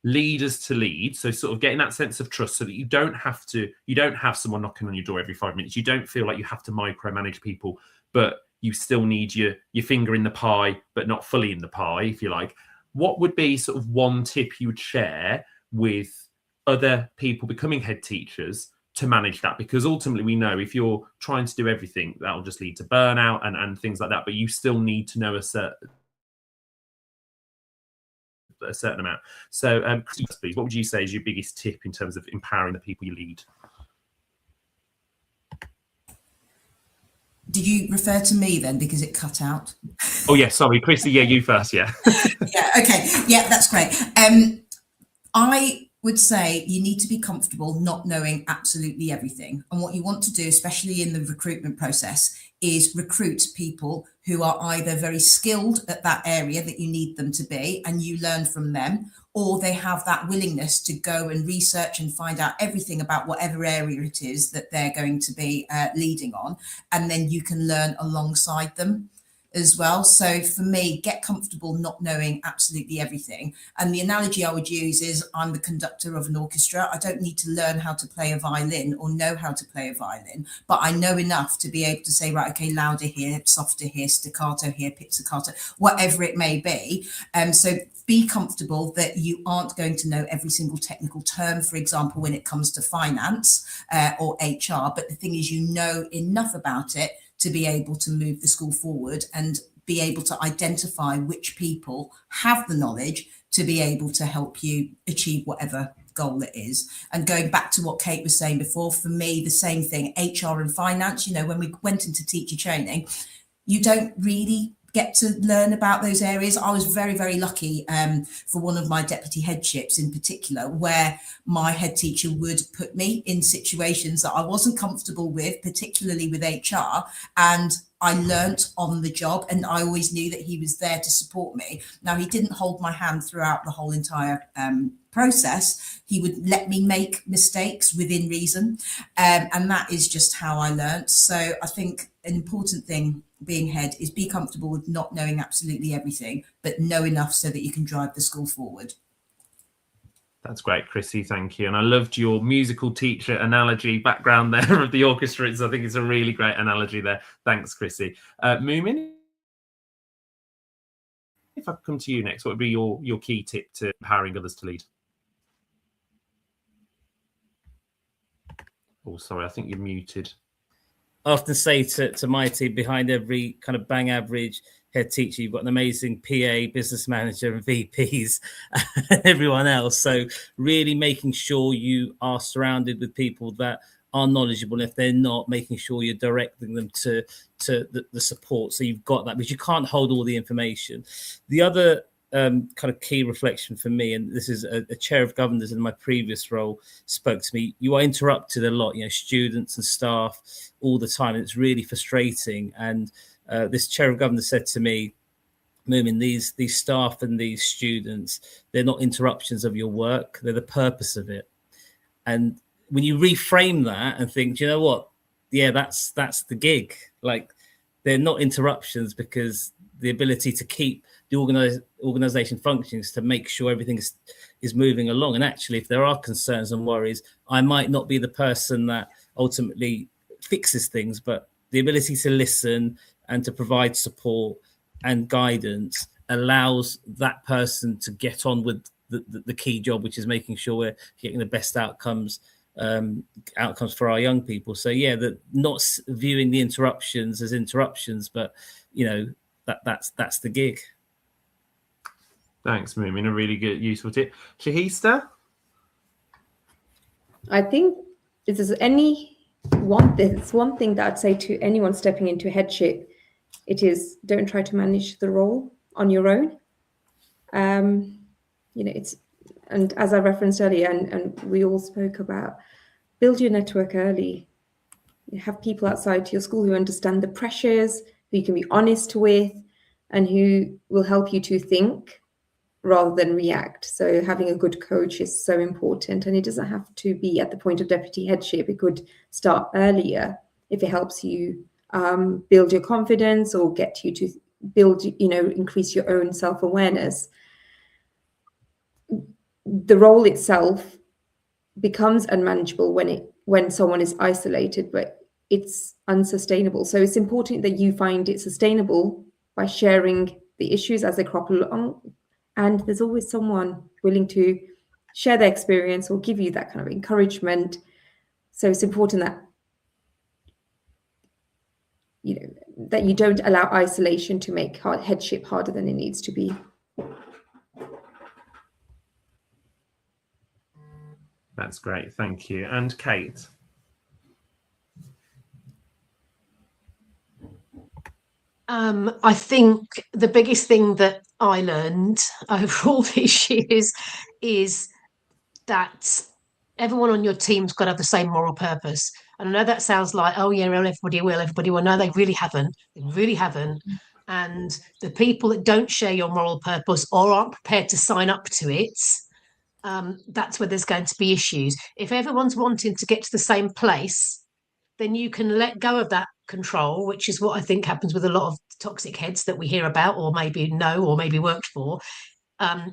leaders to lead, so sort of getting that sense of trust so that you don't have someone knocking on your door every 5 minutes. You don't feel like you have to micromanage people, but you still need your finger in the pie, but not fully in the pie, if you like. What would be sort of one tip you would share with other people becoming head teachers to manage that? Because ultimately we know if you're trying to do everything, that'll just lead to burnout and things like that, but you still need to know a certain amount. So please, what would you say is your biggest tip in terms of empowering the people you lead? Did you refer to me then, because it cut out? Oh yeah, sorry, Chrissy. Yeah, you first. Yeah. Yeah. Okay. Yeah, that's great. I would say you need to be comfortable not knowing absolutely everything. And what you want to do, especially in the recruitment process, is recruit people who are either very skilled at that area that you need them to be, and you learn from them, or they have that willingness to go and research and find out everything about whatever area it is that they're going to be leading on. And then you can learn alongside them as well. So for me, get comfortable not knowing absolutely everything. And the analogy I would use is I'm the conductor of an orchestra. I don't need to learn how to play a violin or know how to play a violin, but I know enough to be able to say, right, okay, louder here, softer here, staccato here, pizzicato, whatever it may be. So be comfortable that you aren't going to know every single technical term, for example, when it comes to finance or HR. But the thing is, you know enough about it to be able to move the school forward and be able to identify which people have the knowledge to be able to help you achieve whatever goal it is. And going back to what Kate was saying before, for me, the same thing, HR and finance, you know, when we went into teacher training, you don't really get to learn about those areas. I was very, very lucky for one of my deputy headships in particular, where my head teacher would put me in situations that I wasn't comfortable with, particularly with HR, and I learnt on the job, and I always knew that he was there to support me. Now, he didn't hold my hand throughout the whole entire process. He would let me make mistakes within reason, and that is just how I learnt. So I think an important thing being head is be comfortable with not knowing absolutely everything, but know enough so that you can drive the school forward. That's great, Chrissy. Thank you. And I loved your musical teacher analogy background there of the orchestra. I think it's a really great analogy there. Thanks, Chrissy. Moomin, if I come to you next, what would be your key tip to empowering others to lead? Oh, sorry, I think you're muted. I often say to my team, behind every kind of bang average head teacher, you've got an amazing PA, business manager, and VPs, and everyone else. So really making sure you are surrounded with people that are knowledgeable. And if they're not, making sure you're directing them to the support. So you've got that, because you can't hold all the information. The other kind of key reflection for me, and this is a chair of governors in my previous role spoke to me, you are interrupted a lot, you know, students and staff all the time, and it's really frustrating. And this chair of governors said to me, Moomin, these staff and these students, they're not interruptions of your work, they're the purpose of it. And when you reframe that and think, do you know what, yeah, that's the gig. Like, they're not interruptions, because the ability to keep the organization functions, to make sure everything is moving along. And actually, if there are concerns and worries, I might not be the person that ultimately fixes things, but the ability to listen and to provide support and guidance allows that person to get on with the key job, which is making sure we're getting the best outcomes for our young people. So yeah, that not viewing the interruptions as interruptions, but you know, that's the gig. Thanks, Moomin. A really good, useful tip. Shahista? I think if there's any one thing that I'd say to anyone stepping into headship, it is don't try to manage the role on your own. It's, and as I referenced earlier, and we all spoke about, build your network early. You have people outside your school who understand the pressures, who you can be honest with, and who will help you to think rather than react. So having a good coach is so important, and it doesn't have to be at the point of deputy headship. It could start earlier if it helps you build your confidence or get you to build, increase your own self-awareness. The role itself becomes unmanageable when someone is isolated, but it's unsustainable. So it's important that you find it sustainable by sharing the issues as they crop along. And there's always someone willing to share their experience or give you that kind of encouragement. So it's important that that you don't allow isolation to make headship harder than it needs to be. That's great. Thank you. And Kate? I think the biggest thing that I learned over all these years is that everyone on your team's got to have the same moral purpose. And I know that sounds like, oh yeah, well, everybody will. No, they really haven't. They really haven't. And the people that don't share your moral purpose or aren't prepared to sign up to it, that's where there's going to be issues. If everyone's wanting to get to the same place, then you can let go of that control, which is what I think happens with a lot of toxic heads that we hear about, or maybe know, or maybe worked for,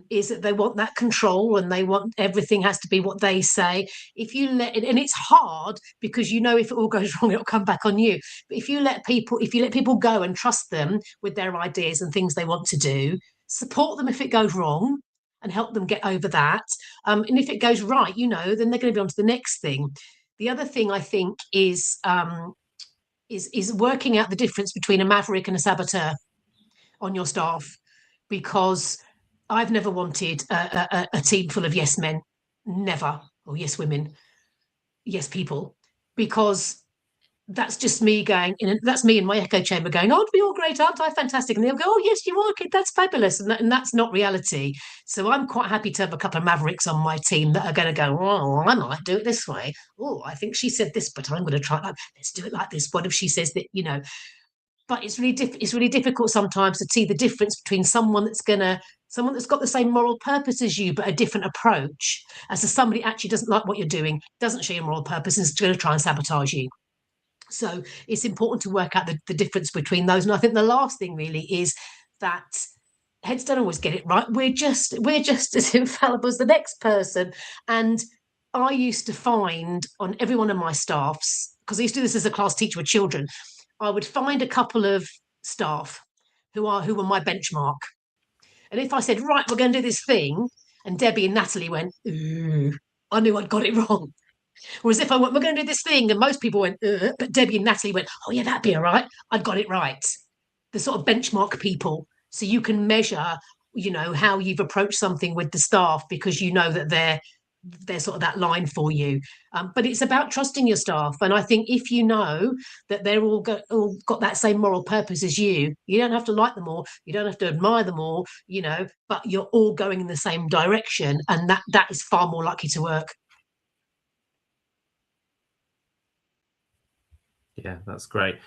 is that they want that control and they want everything has to be what they say. If you let it, and it's hard because if it all goes wrong, it'll come back on you. But if you let people go and trust them with their ideas and things they want to do, support them if it goes wrong and help them get over that. And if it goes right, then they're going to be on to the next thing. The other thing I think is working out the difference between a maverick and a saboteur on your staff, because I've never wanted a team full of yes men, never, or yes women, yes people, because that's just me going, that's me in my echo chamber going, oh, we all great, aren't I? Fantastic. And they'll go, oh, yes, you are, kid, that's fabulous. And that's not reality. So I'm quite happy to have a couple of mavericks on my team that are going to go, oh, I might do it this way. Oh, I think she said this, but I'm going to try that. Let's do it like this. What if she says that, But it's really difficult sometimes to see the difference between someone that's got the same moral purpose as you, but a different approach, as to somebody actually doesn't like what you're doing, doesn't share your moral purpose, and is going to try and sabotage you. So it's important to work out the difference between those. And I think the last thing really is that heads don't always get it right. We're just as infallible as the next person. And I used to find on every one of my staffs, because I used to do this as a class teacher with children, I would find a couple of staff who were my benchmark. And if I said, right, we're going to do this thing, and Debbie and Natalie went, ooh, I knew I'd got it wrong. Whereas if I went, we're going to do this thing, and most people went, but Debbie and Natalie went, oh yeah, that'd be all right, I'd got it right. The sort of benchmark people, so you can measure, how you've approached something with the staff, because that they're sort of that line for you. But it's about trusting your staff. And I think if you know that they're all got that same moral purpose as you don't have to like them all, you don't have to admire them all, but you're all going in the same direction, and that is far more likely to work. Yeah, that's great.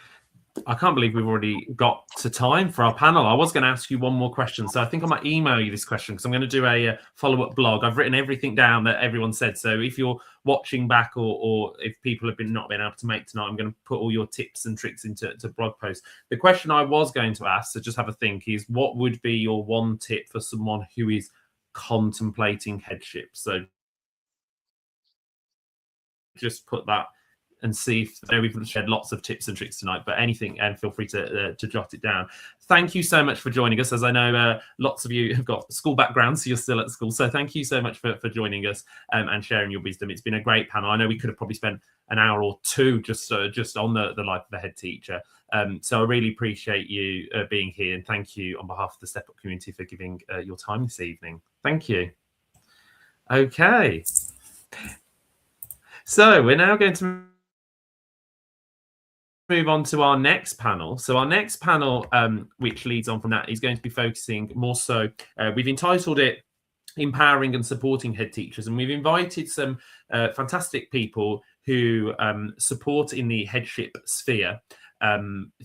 I can't believe we've already got to time for our panel. I was going to ask you one more question, so I think I might email you this question, because I'm going to do a follow-up blog. I've written everything down that everyone said, so if you're watching back, or if people have not been able to make tonight, I'm going to put all your tips and tricks into blog posts. The question I was going to ask, so just have a think, is what would be your one tip for someone who is contemplating headship? So just put that and see if, I know we've shared lots of tips and tricks tonight, but anything, and feel free to jot it down. Thank you so much for joining us. As I know, lots of you have got school backgrounds, so you're still at school. So thank you so much for joining us and sharing your wisdom. It's been a great panel. I know we could have probably spent an hour or two just on the life of a head teacher. So I really appreciate you being here, and thank you on behalf of the Step Up community for giving your time this evening. Thank you. Okay. So we're now going to move on to our next panel. So our next panel, which leads on from that, is going to be focusing more so, we've entitled it Empowering and Supporting Head Teachers, and we've invited some fantastic people who support in the headship sphere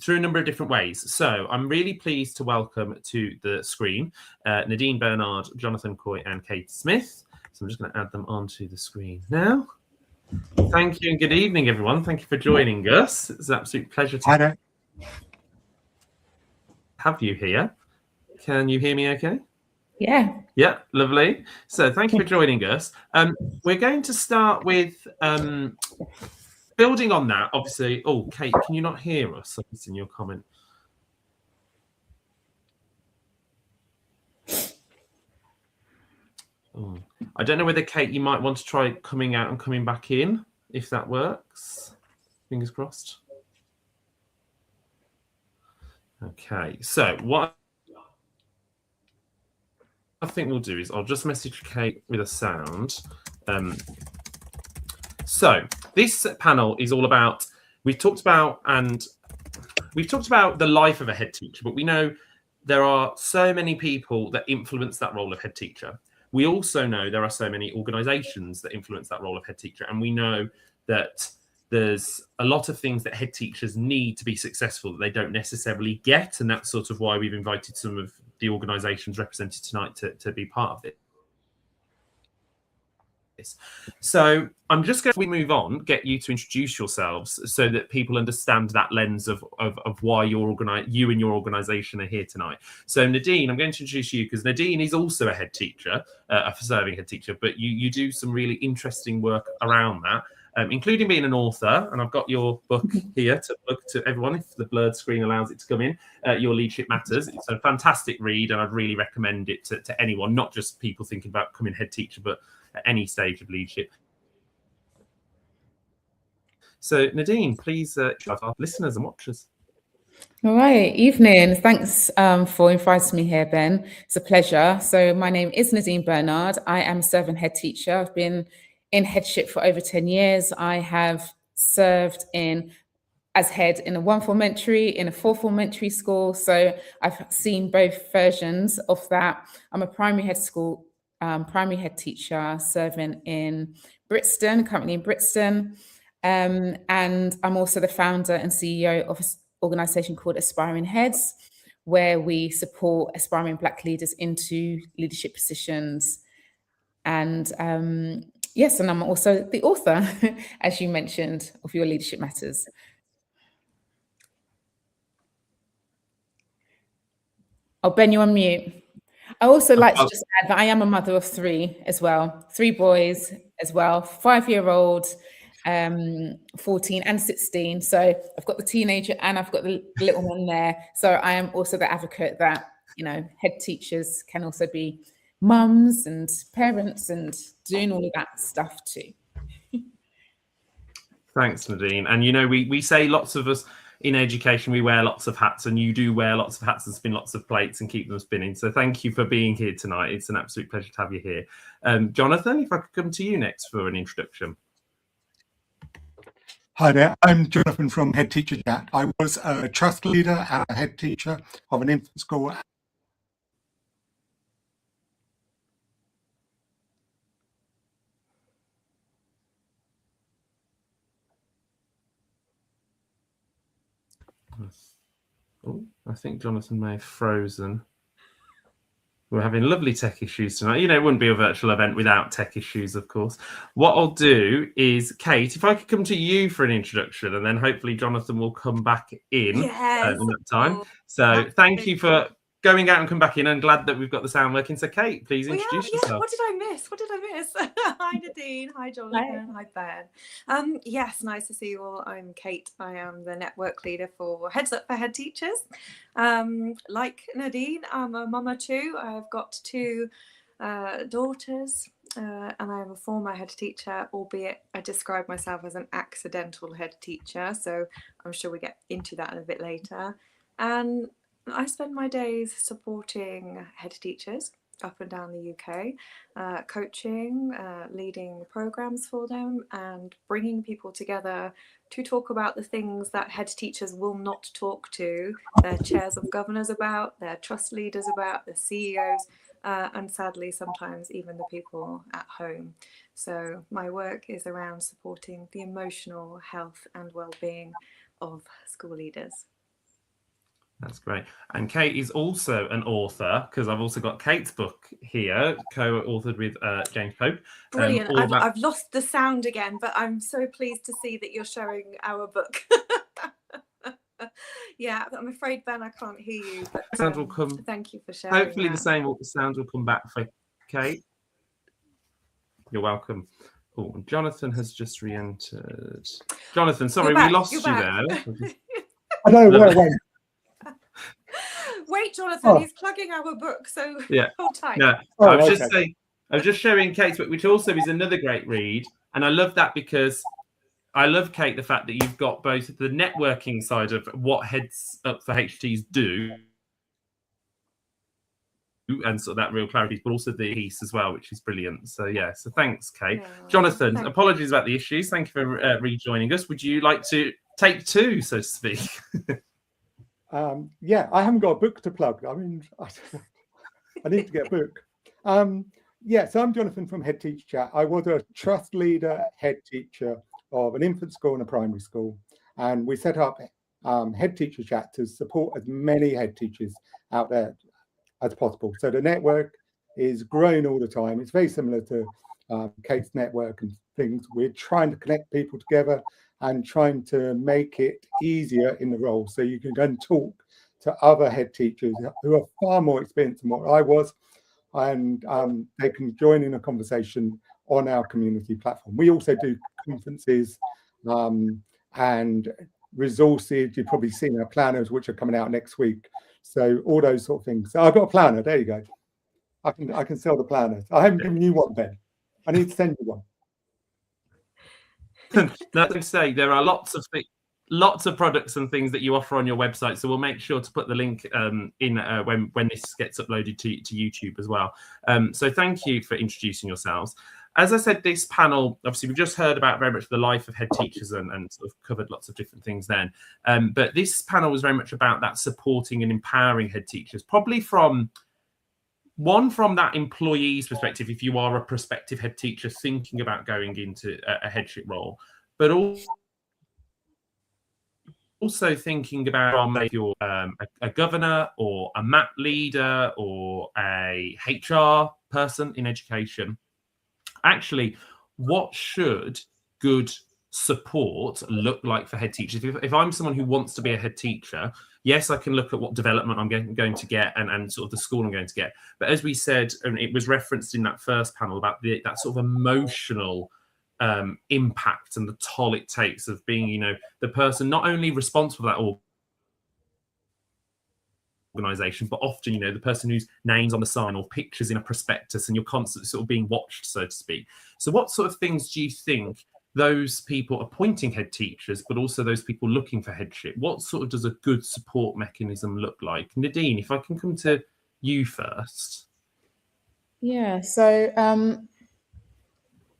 through a number of different ways. So I'm really pleased to welcome to the screen Nadine Bernard, Jonathan Coy and Kate Smith. So I'm just going to add them onto the screen now. Thank you and good evening, everyone. Thank you for joining us. It's an absolute pleasure to have you here. Can you hear me okay? Yeah. Yeah, lovely. So thank you for joining us. We're going to start with building on that, obviously. Oh, Kate, can you not hear us? It's in your comment. Oh, I don't know whether, Kate, you might want to try coming out and coming back in, if that works. Fingers crossed. Okay, so what I think we'll do is I'll just message Kate with a sound. So this panel is all about, we've talked about the life of a head teacher, but we know there are so many people that influence that role of head teacher. We also know there are so many organizations that influence that role of head teacher. And we know that there's a lot of things that head teachers need to be successful that they don't necessarily get. And that's sort of why we've invited some of the organizations represented tonight to be part of it. So I'm just going to, we move on, get you to introduce yourselves so that people understand that lens of why you and your organization are here tonight. So Nadine, I'm going to introduce you because Nadine is also a head teacher, a serving head teacher, but you do some really interesting work around that, including being an author. And I've got your book here to look to everyone, if the blurred screen allows it to come in, Your Leadership Matters. It's a fantastic read, and I'd really recommend it to anyone, not just people thinking about becoming head teacher, but at any stage of leadership. So Nadine, please shout our listeners and watchers. All right, evening. Thanks for inviting me here, Ben. It's a pleasure. So my name is Nadine Bernard. I am a serving head teacher. I've been in headship for over 10 years. I have served as head in a 1 formentary, in a 4 formentary school. So I've seen both versions of that. I'm a primary head teacher serving in Brixton, currently in Brixton. And I'm also the founder and CEO of an organisation called Aspiring Heads, where we support aspiring Black leaders into leadership positions. And yes, and I'm also the author, as you mentioned, of Your Leadership Matters. Oh, Ben, you're on mute. I also like to just add that I am a mother of 3 as well, 3 boys as well, 5-year-old, 14 and 16. So I've got the teenager and I've got the little one there. So I am also the advocate that, head teachers can also be mums and parents and doing all of that stuff too. Thanks, Nadine. And, we say lots of us in education, we wear lots of hats, and you do wear lots of hats and spin lots of plates and keep them spinning. So thank you for being here tonight. It's an absolute pleasure to have you here. Jonathan, if I could come to you next for an introduction. Hi there, I'm Jonathan from Headteacher Chat. I was a trust leader and a head teacher of an infant school. Oh, I think Jonathan may have frozen. We're having lovely tech issues tonight. It wouldn't be a virtual event without tech issues, of course. What I'll do is, Kate, if I could come to you for an introduction, and then hopefully Jonathan will come back in in that time. So thank you for going out and come back in. I'm glad that we've got the sound working. So Kate, please introduce yourself. What did I miss? Hi Nadine, hi Jonathan, hi Ben. Yes, nice to see you all. I'm Kate. I am the network leader for Heads Up for Head Teachers. Like Nadine, I'm a mama too. I've got 2 daughters, and I am a former head teacher, albeit I describe myself as an accidental head teacher, so I'm sure we get into that a bit later. And I spend my days supporting head teachers up and down the UK, coaching, leading programs for them, and bringing people together to talk about the things that head teachers will not talk to their chairs of governors about, their trust leaders about, their CEOs, and sadly sometimes even the people at home. So my work is around supporting the emotional health and well-being of school leaders. That's great. And Kate is also an author, because I've also got Kate's book here, co-authored with James Pope. Brilliant. I've lost the sound again, but I'm so pleased to see that you're showing our book. Yeah, I'm afraid, Ben, I can't hear you. But sound will come. Thank you for sharing. Hopefully the sound will come back for Kate. You're welcome. Oh, Jonathan has just re-entered. Jonathan, sorry, we lost you there. I know, wait. Wait, Jonathan, he's plugging our book, so yeah. hold tight. No, I was just showing Kate's book, which also is another great read, and I love that because I love, Kate, the fact that you've got both the networking side of what Heads Up for HTs do, and sort of that real clarity, but also the piece as well, which is brilliant. So yeah, so thanks, Kate. Yeah, Jonathan, apologies about the issues. Thank you for rejoining us. Would you like to take two, so to speak? Yeah, I haven't got a book to plug. I mean, I need to get a book. Yeah, so I'm Jonathan from Headteacher Chat. I was a trust leader head teacher of an infant school and a primary school, and we set up Headteacher Chat to support as many head teachers out there as possible. So the network is growing all the time. It's very similar to Kate's network and things. We're trying to connect people together and trying to make it easier in the role, so you can go and talk to other head teachers who are far more experienced than what I was, and they can join in a conversation on our community platform. We also do conferences and resources. You've probably seen our planners, which are coming out next week. So all those sort of things. So I've got a planner. There you go. I can sell the planners. I haven't given you one, Ben. I need to send you one. That's to say, there are lots of products and things that you offer on your website, so we'll make sure to put the link in when this gets uploaded to YouTube as well. So thank you for introducing yourselves. As I said, this panel, obviously we've just heard about very much the life of head teachers and sort of covered lots of different things then, but this panel was very much about that supporting and empowering head teachers, probably from that employee's perspective, if you are a prospective head teacher thinking about going into a headship role, but also thinking about if you're a governor or a MAT leader or a HR person in education. Actually, what should good support look like for head teachers? If I'm someone who wants to be a head teacher, yes, I can look at what development I'm going to get and sort of the school I'm going to get. But as we said, and it was referenced in that first panel about that sort of emotional impact and the toll it takes of being, the person not only responsible for that organisation, but often, the person whose name's on the sign or pictures in a prospectus, and you're constantly sort of being watched, so to speak. So what sort of things do you think those people appointing head teachers, but also those people looking for headship, what sort of does a good support mechanism look like? Nadine, if I can come to you first. Yeah, so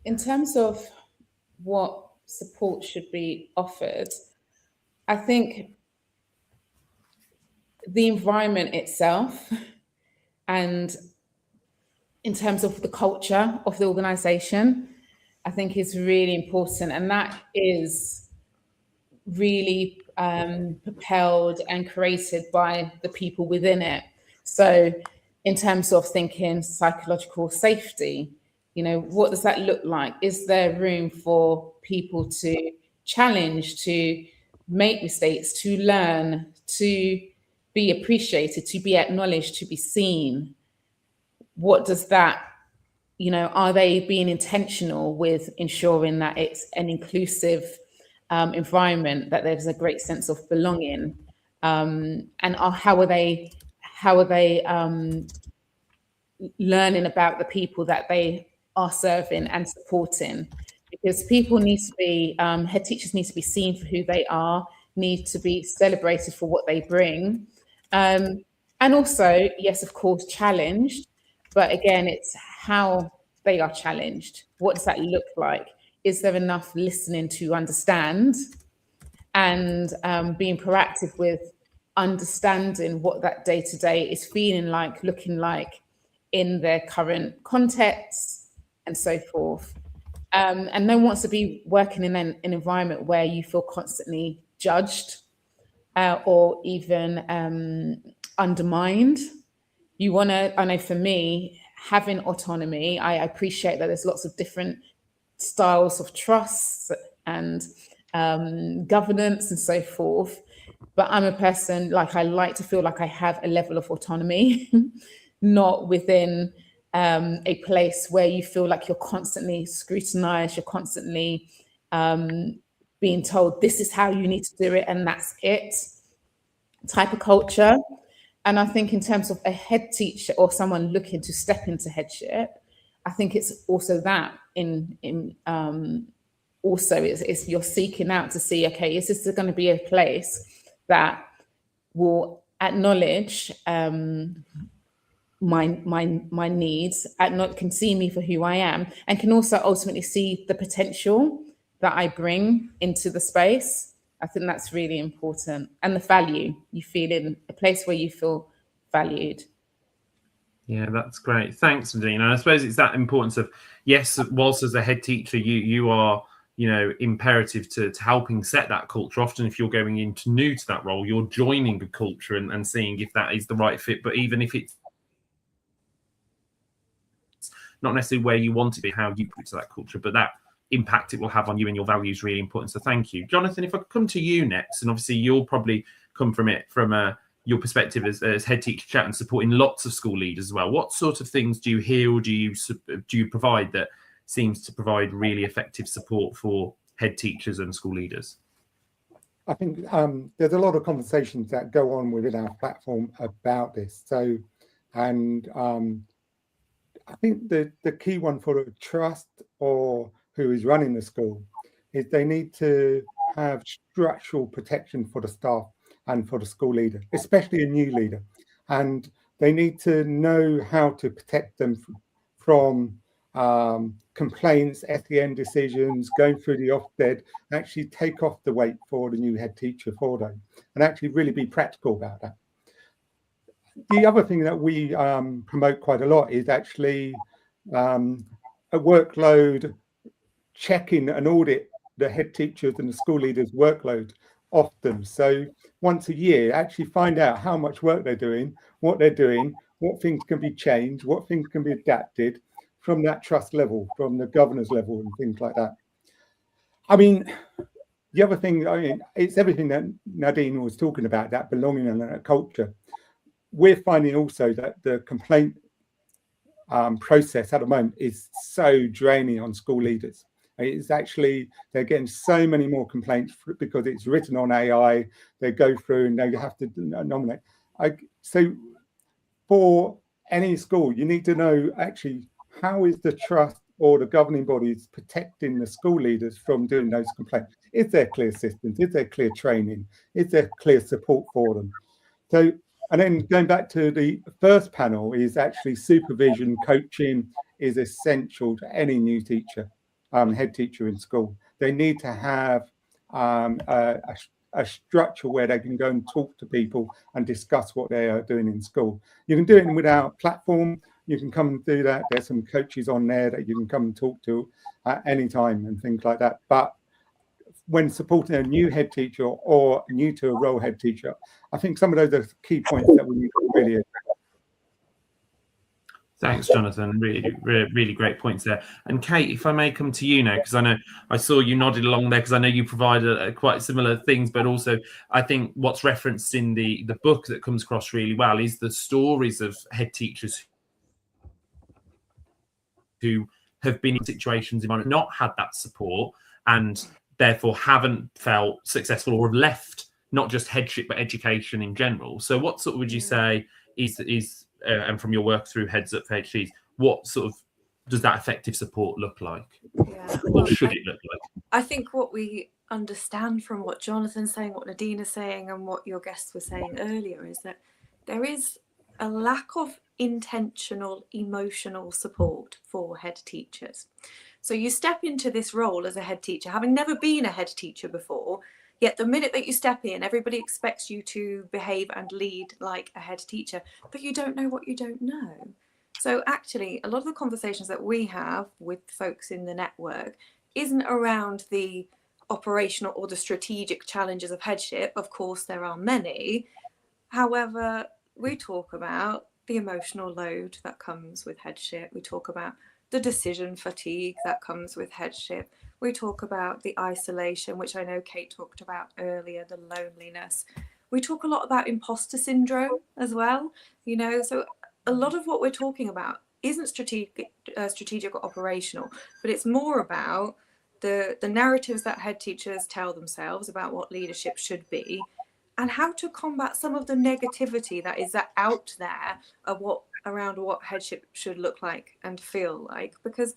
in terms of what support should be offered, I think the environment itself, and in terms of the culture of the organisation, I think is really important, and that is really propelled and created by the people within it. So in terms of thinking psychological safety, what does that look like? Is there room for people to challenge, to make mistakes, to learn, to be appreciated, to be acknowledged, to be seen? What does that, are they being intentional with ensuring that it's an inclusive environment, that there's a great sense of belonging? And how are they learning about the people that they are serving and supporting? Because people need to be, head teachers need to be seen for who they are, need to be celebrated for what they bring. And also, yes, of course, challenged. But again, it's how they are challenged. What does that look like? Is there enough listening to understand, and being proactive with understanding what that day-to-day is feeling like, looking like in their current context and so forth. And no one wants to be working in an environment where you feel constantly judged or even undermined. You want to, I know for me, having autonomy, I appreciate that there's lots of different styles of trust and governance and so forth. But I'm a person, like, I like to feel like I have a level of autonomy, not within a place where you feel like you're constantly scrutinized, you're constantly being told this is how you need to do it and that's it type of culture. And I think in terms of a head teacher or someone looking to step into headship, I think it's also that also it's you're seeking out to see, okay, is this going to be a place that will acknowledge my needs, can see me for who I am, and can also ultimately see the potential that I bring into the space. I think that's really important. And the value you feel in a place where you feel valued. Yeah, that's great. Thanks, Nadine. And I suppose it's that importance of, yes, whilst as a head teacher, you are, imperative to helping set that culture. Often if you're going into new to that role, you're joining the culture and seeing if that is the right fit. But even if it's not necessarily where you want to be, how you put to that culture, but that impact it will have on you and your values really important. So thank you. Jonathan, if I could come to you next, and obviously you'll probably come from your perspective as Headteacher Chat and supporting lots of school leaders as well. What sort of things do you hear or do you provide that seems to provide really effective support for head teachers and school leaders? I think there's a lot of conversations that go on within our platform about this. So, and I think the key one for the trust or who is running the school is they need to have structural protection for the staff and for the school leader, especially a new leader. And they need to know how to protect them from complaints, SEN decisions, going through the Ofsted, actually take off the weight for the new head teacher for them, and actually really be practical about that. The other thing that we promote quite a lot is actually a workload checking and audit the head teachers and the school leaders' workload often. So once a year, actually find out how much work they're doing, what things can be changed, what things can be adapted from that trust level, from the governor's level and things like that. I mean, the other thing, it's everything that Nadine was talking about, that belonging and that culture. We're finding also that the complaint process at the moment is so draining on school leaders. It's actually, they're getting so many more complaints because it's written on AI. They go through and they have to nominate. So for any school, you need to know actually how is the trust or the governing bodies protecting the school leaders from doing those complaints? Is there clear systems? Is there clear training? Is there clear support for them? So, and then going back to the first panel is actually supervision, coaching is essential to any new teacher, head teacher in school. They need to have a structure where they can go and talk to people and discuss what they are doing in school. You can do it with our platform. You can come and do that. There's some coaches on there that you can come and talk to at any time and things like that. But when supporting a new head teacher or new to a role head teacher, I think some of those are key points that we need to really address. Thanks, Jonathan. Really great points there. And Kate, if I may come to you now, because I know I saw you nodded along there, because I know you provide quite similar things, but also I think what's referenced in the book that comes across really well is the stories of head teachers who have been in situations in which not had that support and therefore haven't felt successful or have left not just headship but education in general. So what sort of would you say is and from your work through Heads Up for HTs, what sort of does that effective support look like? Yeah, what should it look like? I think what we understand from what Jonathan's saying, what Nadine is saying, and what your guests were saying earlier is that there is a lack of intentional emotional support for head teachers. So you step into this role as a head teacher, having never been a head teacher before, yet the minute that you step in, everybody expects you to behave and lead like a head teacher, but you don't know what you don't know. So actually, a lot of the conversations that we have with folks in the network isn't around the operational or the strategic challenges of headship. Of course, there are many. However, we talk about the emotional load that comes with headship. We talk about the decision fatigue that comes with headship. We talk about the isolation, which I know Kate talked about earlier, the loneliness. We talk a lot about imposter syndrome as well, so a lot of what we're talking about isn't strategic or operational, but it's more about the narratives that head teachers tell themselves about what leadership should be, and how to combat some of the negativity that is out there around what headship should look like and feel like. Because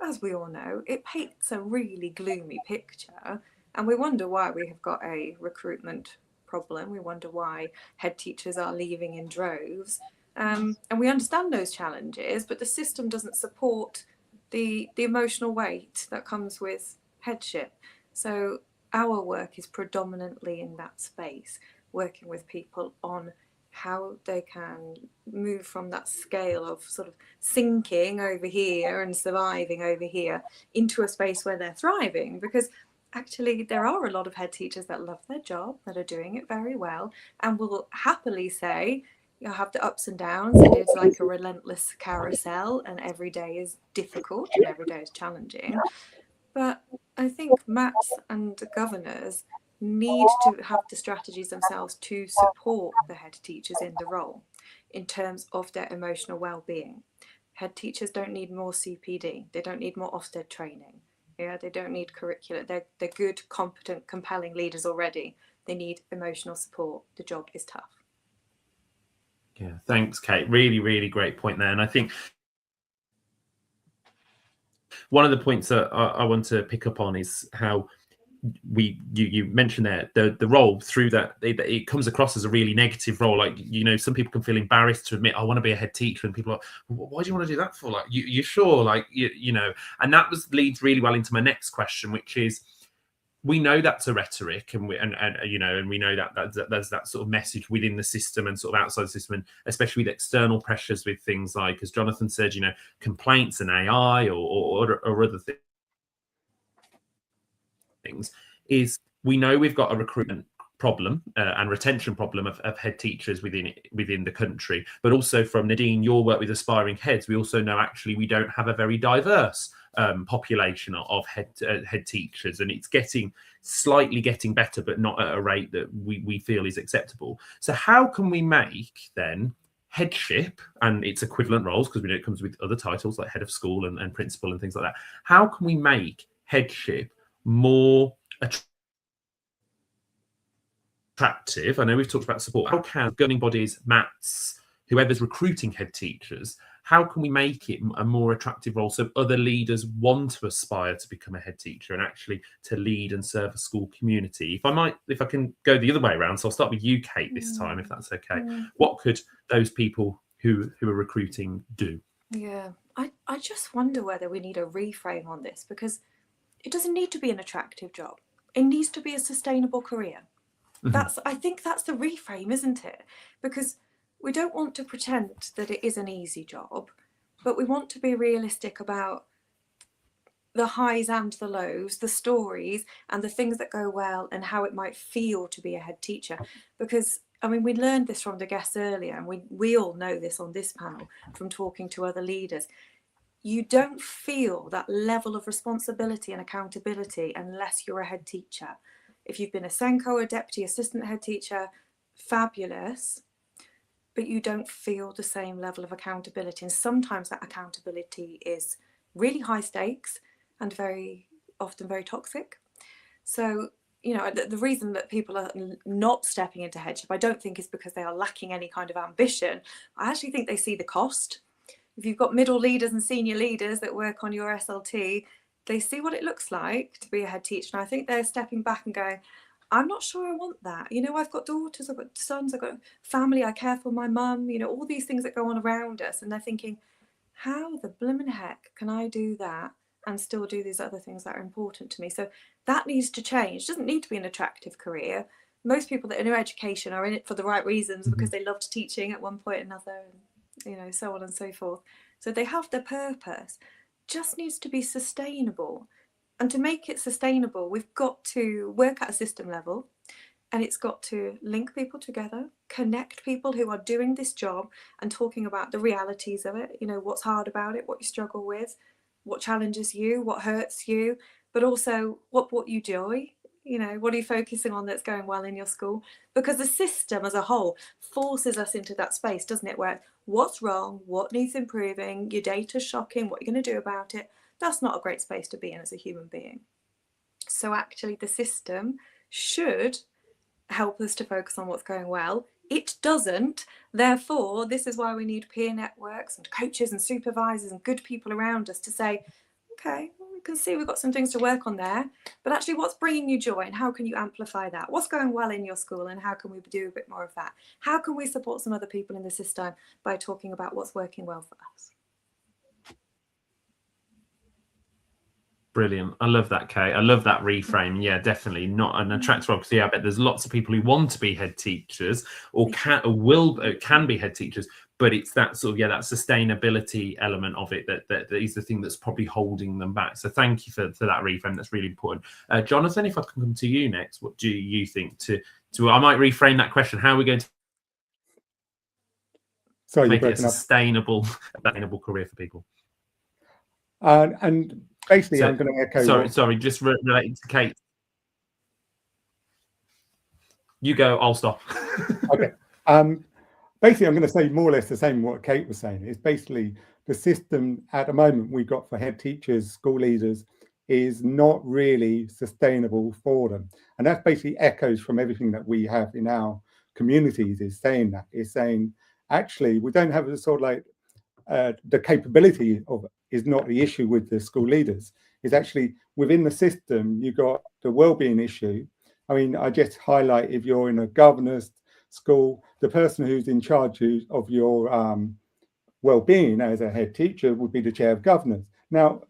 as we all know, it paints a really gloomy picture, and we wonder why we have got a recruitment problem. We wonder why head teachers are leaving in droves. And we understand those challenges, but the system doesn't support the emotional weight that comes with headship. So our work is predominantly in that space, working with people on how they can move from that scale of sort of sinking over here and surviving over here into a space where they're thriving. Because actually there are a lot of head teachers that love their job, that are doing it very well, and will happily say, you have the ups and downs, and it's like a relentless carousel, and every day is difficult and every day is challenging. But I think MATs and governors need to have the strategies themselves to support the head teachers in the role in terms of their emotional well-being. Head teachers don't need more CPD. They don't need more Ofsted training. They don't need curriculum. They're good, competent, compelling leaders already. They need emotional support. The job is tough. Yeah, thanks, Kate. Really, really great point there. And I think one of the points that I want to pick up on is how you mentioned there the role through that it comes across as a really negative role. Like, some people can feel embarrassed to admit, I want to be a head teacher, and people are, why do you want to do that for? Like, you sure? Like, and that leads really well into my next question, which is, we know that's a rhetoric, and we know that there's that sort of message within the system and sort of outside the system, and especially with external pressures, with things like, as Jonathan said, complaints and AI or other things. Is we know we've got a recruitment problem and retention problem of head teachers within the country, but also from Nadine, your work with aspiring heads, we also know actually we don't have a very diverse population of head teachers, and it's slightly getting better, but not at a rate that we feel is acceptable. So how can we make then headship and its equivalent roles, because we know it comes with other titles like head of school and principal and things like that, how can we make headship more attractive? I know we've talked about support. How can governing bodies, MATs, whoever's recruiting head teachers, how can we make it a more attractive role so other leaders want to aspire to become a head teacher and actually to lead and serve a school community? If I can go the other way around, so I'll start with you, Kate, this time, if that's okay. What could those people who are recruiting do? Yeah, I just wonder whether we need a reframe on this, because it doesn't need to be an attractive job. It needs to be a sustainable career. I think that's the reframe, isn't it? Because we don't want to pretend that it is an easy job, but we want to be realistic about the highs and the lows, the stories and the things that go well, and how it might feel to be a head teacher. Because, we learned this from the guests earlier, and we all know this on this panel from talking to other leaders. You don't feel that level of responsibility and accountability unless you're a head teacher. If you've been a Senko, a deputy assistant head teacher, fabulous, but you don't feel the same level of accountability. And sometimes that accountability is really high stakes and very often very toxic. So, the reason that people are not stepping into headship, I don't think is because they are lacking any kind of ambition. I actually think they see the cost. If you've got middle leaders and senior leaders that work on your SLT, they see what it looks like to be a head teacher. And I think they're stepping back and going, I'm not sure I want that. You know, I've got daughters, I've got sons, I've got family, I care for my mum, you know, all these things that go on around us. And they're thinking, how the blimmin' heck can I do that and still do these other things that are important to me? So that needs to change. It doesn't need to be an attractive career. Most people that are in education are in it for the right reasons, because they loved teaching at one point or another, and, you know, so on and so forth. So they have their purpose. Just needs to be sustainable. And to make it sustainable, we've got to work at a system level, and it's got to link people together, connect people who are doing this job and talking about the realities of it, you know, what's hard about it, what you struggle with, what challenges you, what hurts you, but also what you enjoy, you know, what are you focusing on that's going well in your school? Because the system as a whole forces us into that space, doesn't it, where what's wrong, what needs improving, your data's shocking, what are you going to do about it? That's not a great space to be in as a human being. So actually the system should help us to focus on what's going well. It doesn't. Therefore, this is why we need peer networks and coaches and supervisors and good people around us to say, okay, well, we can see we've got some things to work on there, but actually what's bringing you joy and how can you amplify that? What's going well in your school and how can we do a bit more of that? How can we support some other people in the system by talking about what's working well for us? Brilliant. I love that, Kate. I love that reframe. Yeah, definitely not an attractive role. Because yeah, I bet there's lots of people who want to be head teachers or can be head teachers, but it's that sort of, yeah, that sustainability element of it that is the thing that's probably holding them back. So thank you for that reframe. That's really important. Jonathan, if I can come to you next, what do you think to I might reframe that question. How are we going to make it a sustainable career for people? And basically, I'm going to echo. Sorry, just related to Kate. You go, I'll stop. Okay. Basically, I'm going to say more or less the same what Kate was saying. It's basically the system at the moment we got for head teachers, school leaders, is not really sustainable for them. And that basically echoes from everything that we have in our communities, is saying that. It's saying, actually, we don't have the sort of like, the capability of is not the issue with the school leaders. It's actually within the system, you got the well-being issue. I mean, I just highlight, if you're in a governor's school, the person who's in charge of your well-being as a head teacher would be the chair of governors. Now,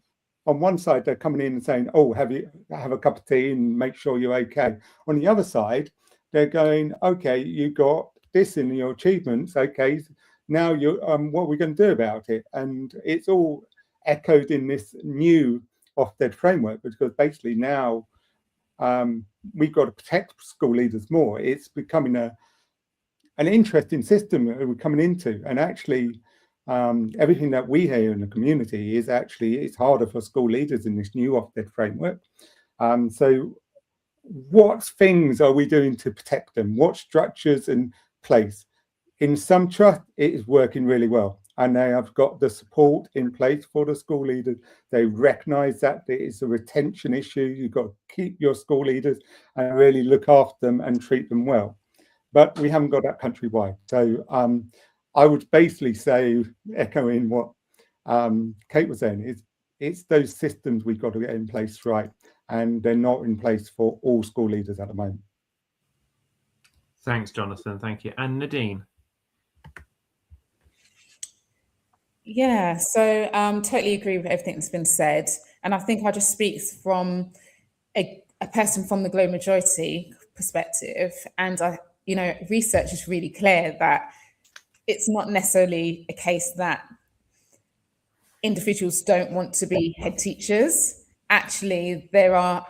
on one side, they're coming in and saying, oh, have a cup of tea and make sure you're okay. On the other side, they're going, okay, you got this in your achievements, okay, now you what are we going to do about it? And it's all echoed in this new Ofsted framework, because basically now we've got to protect school leaders more. It's becoming an interesting system that we're coming into, and actually everything that we hear in the community is actually it's harder for school leaders in this new Ofsted framework. So what things are we doing to protect them? What structures in place? In some trust, it is working really well, and they have got the support in place for the school leaders. They recognise that it is a retention issue. You've got to keep your school leaders and really look after them and treat them well. But we haven't got that countrywide. So I would basically say, echoing what Kate was saying, it's those systems we've got to get in place right, and they're not in place for all school leaders at the moment. Thanks, Jonathan. Thank you. And Nadine. Yeah, so totally agree with everything that's been said. And I think I just speak from a person from the global majority perspective. And research is really clear that it's not necessarily a case that individuals don't want to be head teachers. Actually, there are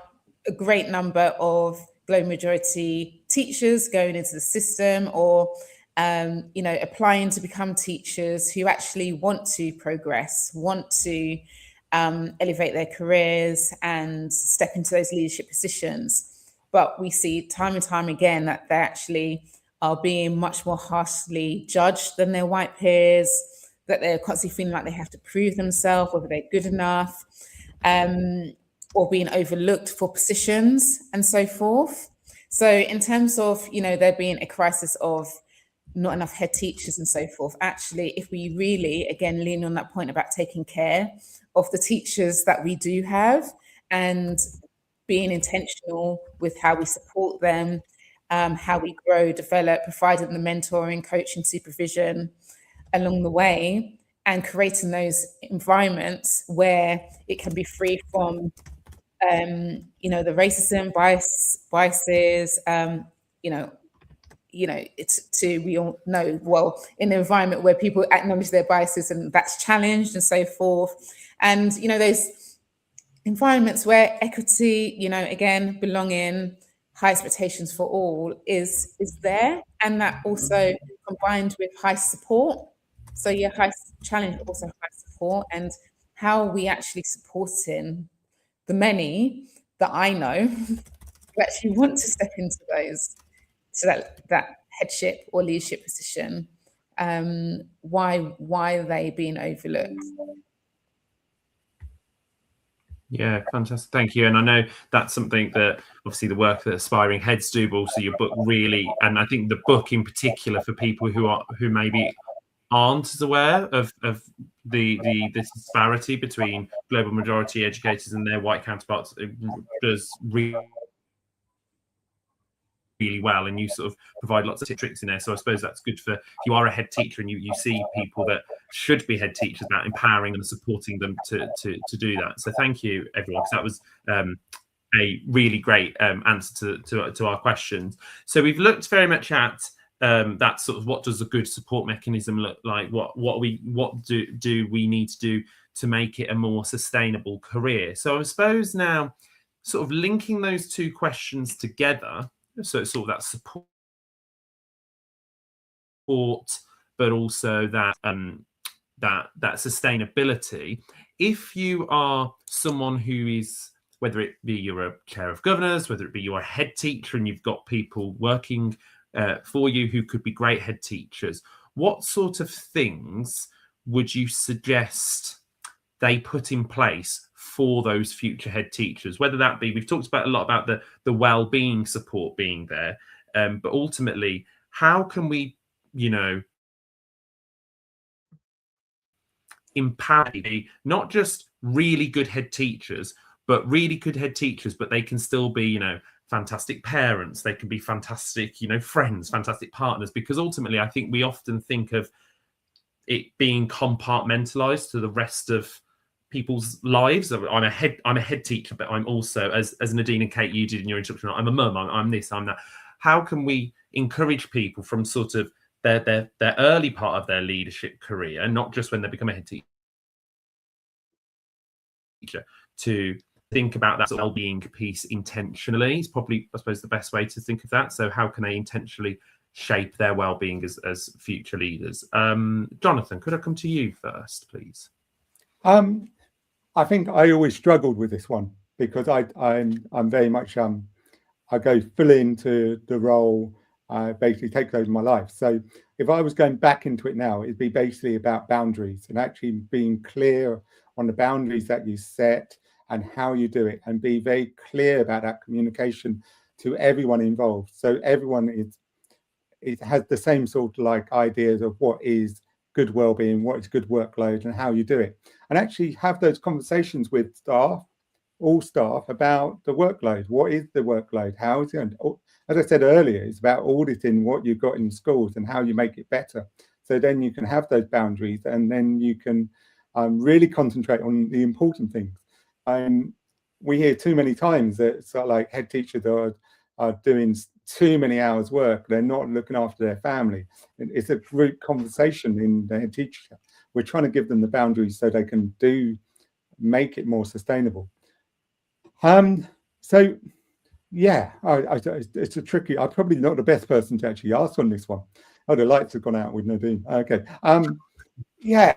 a great number of global majority teachers going into the system or applying to become teachers who actually want to progress, want to elevate their careers and step into those leadership positions. But we see time and time again that they actually are being much more harshly judged than their white peers, that they're constantly feeling like they have to prove themselves, whether they're good enough, or being overlooked for positions and so forth. So in terms of, there being a crisis of not enough head teachers and so forth, actually, if we really, again, lean on that point about taking care of the teachers that we do have and being intentional with how we support them, how we grow, develop, providing the mentoring, coaching, supervision along the way, and creating those environments where it can be free from, the racism, biases, we all know, well, in an environment where people acknowledge their biases and that's challenged and so forth. And, those environments where equity, again, belonging, high expectations for all is there. And that also combined with high support. So high challenge, but also high support, and how we actually supporting the many that I know who actually want to step into those, so that headship or leadership position. Why are they being overlooked? Yeah, fantastic. Thank you. And I know that's something that obviously the work that Aspiring Heads do, but also your book really, and I think the book in particular for people who maybe aren't as aware of the disparity between global majority educators and their white counterparts, it does really well, and you sort of provide lots of tricks in there. So I suppose that's good for if you are a head teacher and you see people that should be head teachers, about empowering and supporting them to do that. So thank you, everyone, because that was a really great answer to our questions. So we've looked very much at that sort of, what does a good support mechanism look like? What do we need to do to make it a more sustainable career? So I suppose now, sort of linking those two questions together. So it's sort of that support, but also that that sustainability. If you are someone who is, whether it be you're a chair of governors, whether it be you're a head teacher and you've got people working for you who could be great head teachers, what sort of things would you suggest they put in place for those future head teachers? Whether that be, we've talked about a lot about the well-being support being there, but ultimately, how can we, empower not just really good head teachers, but really good head teachers, but they can still be, fantastic parents, they can be fantastic, friends, fantastic partners, because ultimately I think we often think of it being compartmentalized to the rest of people's lives. I'm a head teacher, but I'm also, as Nadine and Kate, you did in your introduction, I'm a mum, I'm this, I'm that. How can we encourage people from sort of their early part of their leadership career, not just when they become a head teacher, to think about that sort of well-being piece intentionally? It's probably, I suppose, the best way to think of that. So how can they intentionally shape their well-being as future leaders? Jonathan, could I come to you first, please? I think I always struggled with this one, because I'm very much I go full into the role, basically takes over my life. So if I was going back into it now, it'd be basically about boundaries and actually being clear on the boundaries that you set and how you do it, and be very clear about that communication to everyone involved. So everyone it has the same sort of like ideas of what is good well-being, what is good workload, and how you do it, and actually have those conversations with staff, all staff, about the workload. What is the workload? How is it? As I said earlier, it's about auditing what you've got in schools and how you make it better. So then you can have those boundaries, and then you can really concentrate on the important things. We hear too many times that sort of like head teachers are doing too many hours work. They're not looking after their family. It's a group conversation in the head teacher. We're trying to give them the boundaries so they can make it more sustainable. So yeah, it's a tricky. I'm probably not the best person to actually ask on this one. Oh, the lights have gone out with Nadine. Okay. Yeah.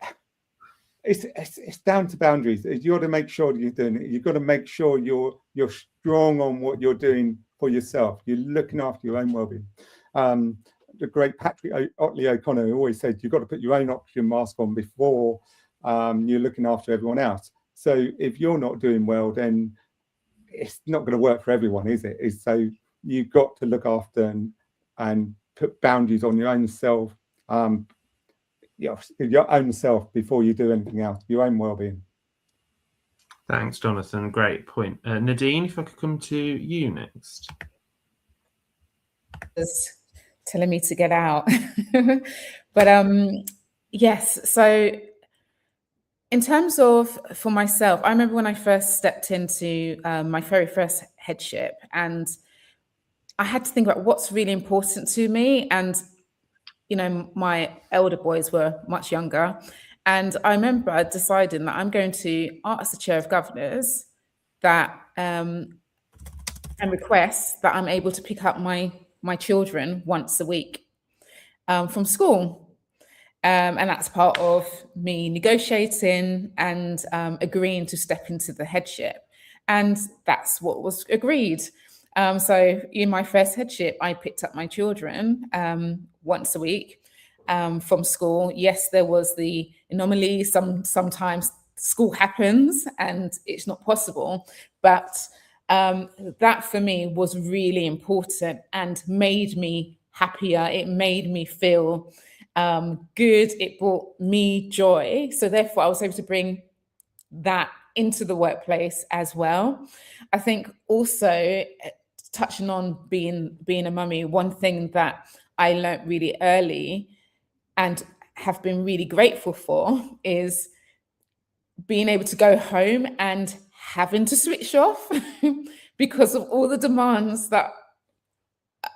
It's down to boundaries. You got to make sure you're doing it. You've got to make sure you're strong on what you're doing for yourself. You're looking after your own well-being. The great Patrick Otley O'Connor always said you've got to put your own oxygen mask on before you're looking after everyone else. So if you're not doing well, then it's not going to work for everyone, is it? So you've got to look after and put boundaries on your own self. Your own self before you do anything else, your own well-being. Thanks, Jonathan. Great point. Nadine, if I could come to you next. Was telling me to get out. But yes, so in terms of for myself, I remember when I first stepped into my very first headship, and I had to think about what's really important to me. And, you know, my elder boys were much younger. And I remember deciding that I'm going to ask the chair of governors that and request that I'm able to pick up my children once a week from school. And that's part of me negotiating and agreeing to step into the headship. And that's what was agreed. So in my first headship, I picked up my children once a week from school. Yes, there was the anomaly. Sometimes school happens and it's not possible. But that for me was really important and made me happier. It made me feel good. It brought me joy. So therefore I was able to bring that into the workplace as well. I think also touching on being a mummy, one thing that I learned really early and have been really grateful for is being able to go home and having to switch off because of all the demands that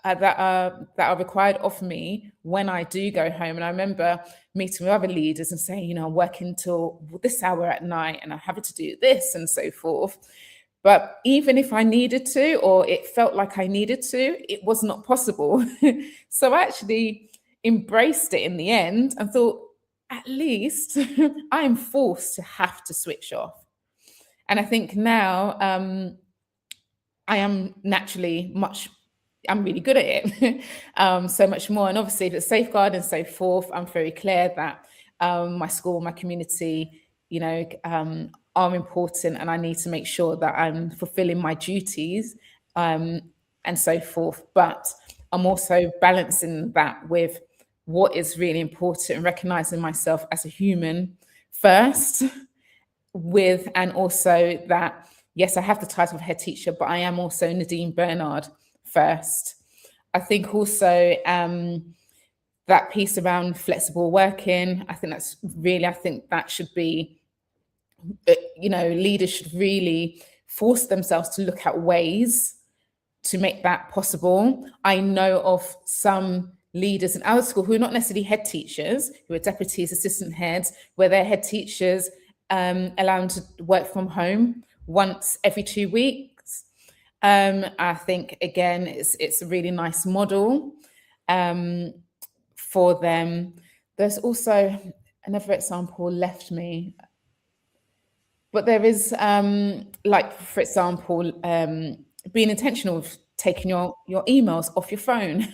are required of me when I do go home. And I remember meeting with other leaders and saying, you know, I'm working till this hour at night and I'm having to do this and so forth. But even if I needed to, or it felt like I needed to, it was not possible. So I actually embraced it in the end and thought, at least I am forced to have to switch off. And I think now I am naturally I'm really good at it, so much more. And obviously, if it's safeguard and so forth, I'm very clear that my school, my community, you know, are important, and I need to make sure that I'm fulfilling my duties and so forth. But I'm also balancing that with what is really important and recognizing myself as a human first, and also that, yes, I have the title of head teacher, but I am also Nadine Bernard first. I think also that piece around flexible working, I think that should be, you know, leaders should really force themselves to look at ways to make that possible. I know of some leaders in our school who are not necessarily head teachers, who are deputies, assistant heads, where their head teachers allow them to work from home once every 2 weeks. I think, again, it's a really nice model for them. There's also another example left me, but there is, like, for example, being intentional with taking your emails off your phone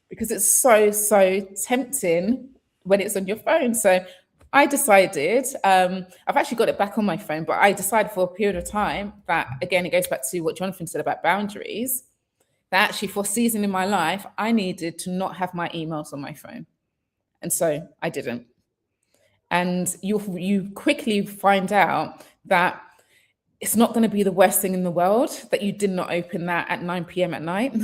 because it's so tempting when it's on your phone. So I decided, I've actually got it back on my phone, but I decided for a period of time that, again, it goes back to what Jonathan said about boundaries, that actually for a season in my life, I needed to not have my emails on my phone. And so I didn't. And you quickly find out that it's not going to be the worst thing in the world that you did not open that at 9 p.m. at night.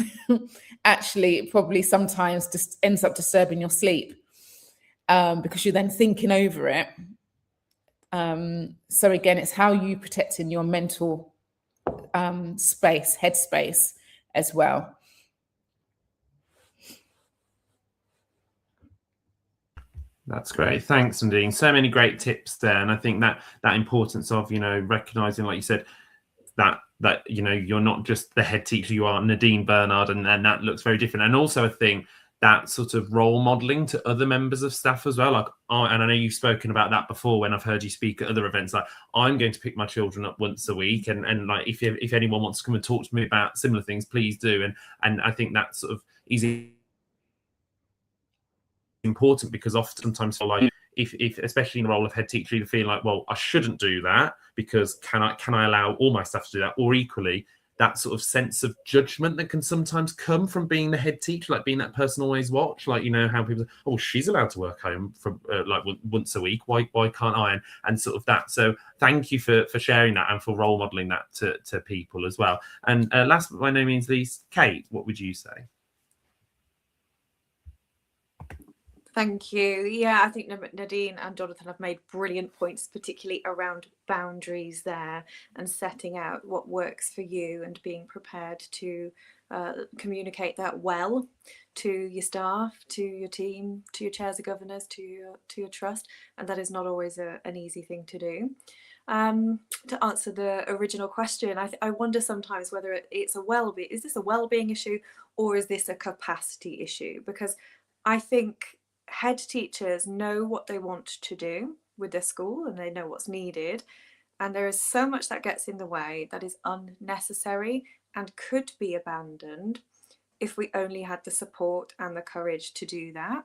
Actually, it probably sometimes just ends up disturbing your sleep. Because you're then thinking over it. So again, it's how you protect in your mental space, headspace as well. That's great. Thanks, Nadine. So many great tips there. And I think that importance of, you know, recognizing, like you said, that you know, you're not just the head teacher, you are Nadine Bernard, and that looks very different. And also I think that sort of role modeling to other members of staff as well. Like, and I know you've spoken about that before when I've heard you speak at other events. Like, I'm going to pick my children up once a week, and like if anyone wants to come and talk to me about similar things, please do. And I think that sort of is important because oftentimes, like, if especially in the role of head teacher, you feel like, well, I shouldn't do that because can I allow all my staff to do that? Or equally, that sort of sense of judgment that can sometimes come from being the head teacher, like being that person always watch, like, you know, how people say, oh, she's allowed to work home from like once a week, why can't I, and sort of that. So thank you for sharing that and for role modeling that to people as well. And last but by no means least, Kate, what would you say? Thank you. Yeah, I think Nadine and Jonathan have made brilliant points, particularly around boundaries there and setting out what works for you and being prepared to communicate that well to your staff, to your team, to your chairs of governors, to your trust. And that is not always an easy thing to do. To answer the original question, I wonder sometimes whether it's a well-being, is this a well-being issue or is this a capacity issue? Because I think head teachers know what they want to do with their school and they know what's needed, and there is so much that gets in the way that is unnecessary and could be abandoned if we only had the support and the courage to do that.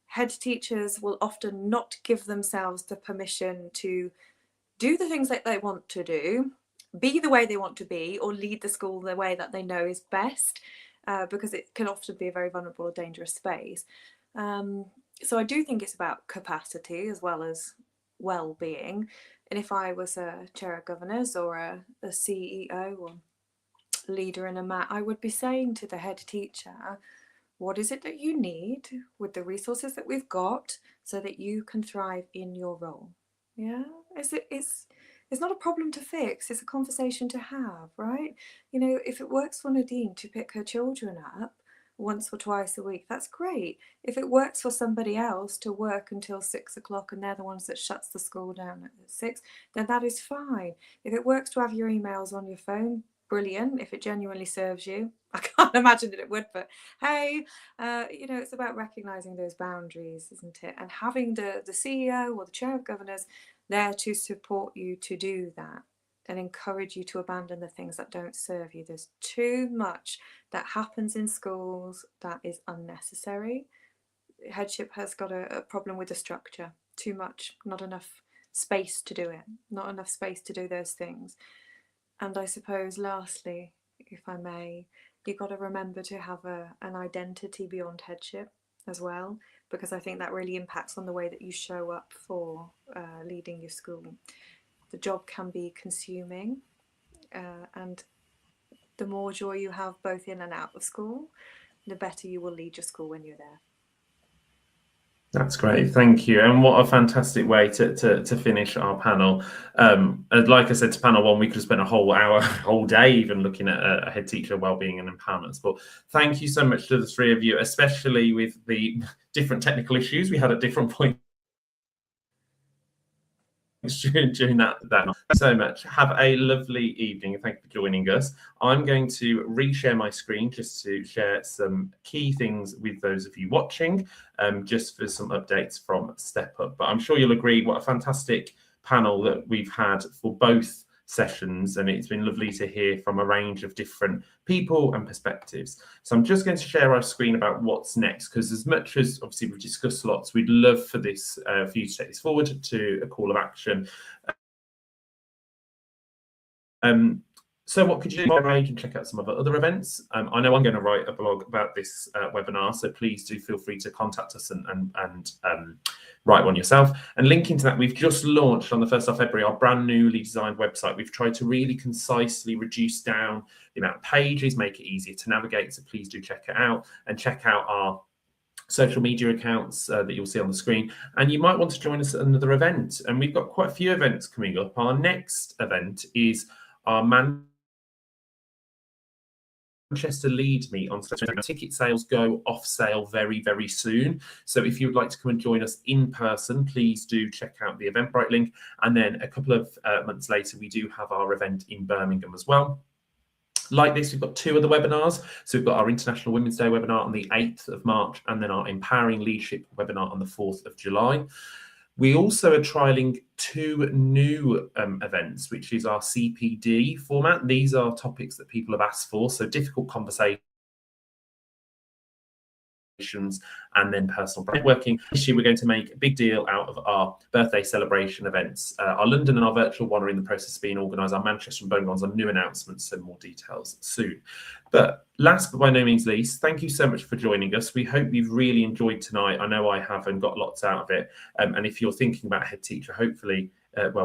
Head teachers will often not give themselves the permission to do the things that they want to do, be the way they want to be, or lead the school the way that they know is best, because it can often be a very vulnerable or dangerous space. So I do think it's about capacity as well as well-being. And if I was a chair of governors or a CEO or leader in a MAT, I would be saying to the head teacher, what is it that you need with the resources that we've got so that you can thrive in your role? Yeah, it's not a problem to fix, it's a conversation to have, right? You know, if it works for Nadine to pick her children up once or twice a week, that's great. If it works for somebody else to work until 6 o'clock and they're the ones that shuts the school down at 6, then that is fine. If it works to have your emails on your phone, brilliant. If it genuinely serves you, I can't imagine that it would, but hey, you know, it's about recognizing those boundaries, isn't it? And having the CEO or the chair of governors there to support you to do that and encourage you to abandon the things that don't serve you. There's too much that happens in schools that is unnecessary. Headship has got a problem with the structure. Too much, not enough space to do it, not enough space to do those things. And I suppose lastly, if I may, you've got to remember to have an identity beyond headship as well, because I think that really impacts on the way that you show up for leading your school. The job can be consuming, and the more joy you have both in and out of school, the better you will lead your school when you're there. That's great, thank you. And what a fantastic way to finish our panel. Like I said to panel one, we could have spent a whole hour, whole day even looking at a head teacher wellbeing and empowerment. But thank you so much to the three of you, especially with the different technical issues we had at different points during that. Thank you so much. Have a lovely evening and thank you for joining us. I'm going to reshare my screen just to share some key things with those of you watching, just for some updates from Step Up. But I'm sure you'll agree what a fantastic panel that we've had for both sessions, and it's been lovely to hear from a range of different people and perspectives. So I'm just going to share our screen about what's next, because as much as obviously we've discussed lots, we'd love for this for you to take this forward to a call of action. So what could you do? You can check out some of our other events. I know I'm going to write a blog about this webinar, so please do feel free to contact us and write one yourself. And linking to that, we've just launched on the 1st of February our brand newly designed website. We've tried to really concisely reduce down the amount of pages, make it easier to navigate, so please do check it out and check out our social media accounts that you'll see on the screen. And you might want to join us at another event. And we've got quite a few events coming up. Our next event is our Manchester Lead Meet on Saturday. Ticket sales go off sale very, very soon. So if you would like to come and join us in person, please do check out the Eventbrite link. And then a couple of months later, we do have our event in Birmingham as well. Like this, we've got two other webinars. So we've got our International Women's Day webinar on the 8th of March, and then our Empowering Leadership webinar on the 4th of July. We also are trialling two new events, which is our CPD format. These are topics that people have asked for, so difficult conversations and then personal networking. This year we're going to make a big deal out of our birthday celebration events. Our London and our virtual one are in the process of being organised. Our Manchester and Birmingham ones are new announcements, so more details soon. But last but by no means least, thank you so much for joining us. We hope you've really enjoyed tonight. I know I have and got lots out of it. And if you're thinking about head teacher, hopefully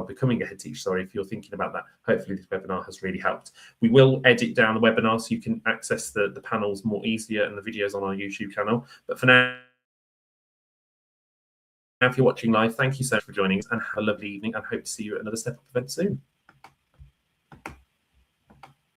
becoming a head teacher, sorry, if you're thinking about that, hopefully this webinar has really helped. We will edit down the webinar so you can access the panels more easier and the videos on our YouTube channel. But for now, if you're watching live, thank you so much for joining us and have a lovely evening, and hope to see you at another Step Up event soon.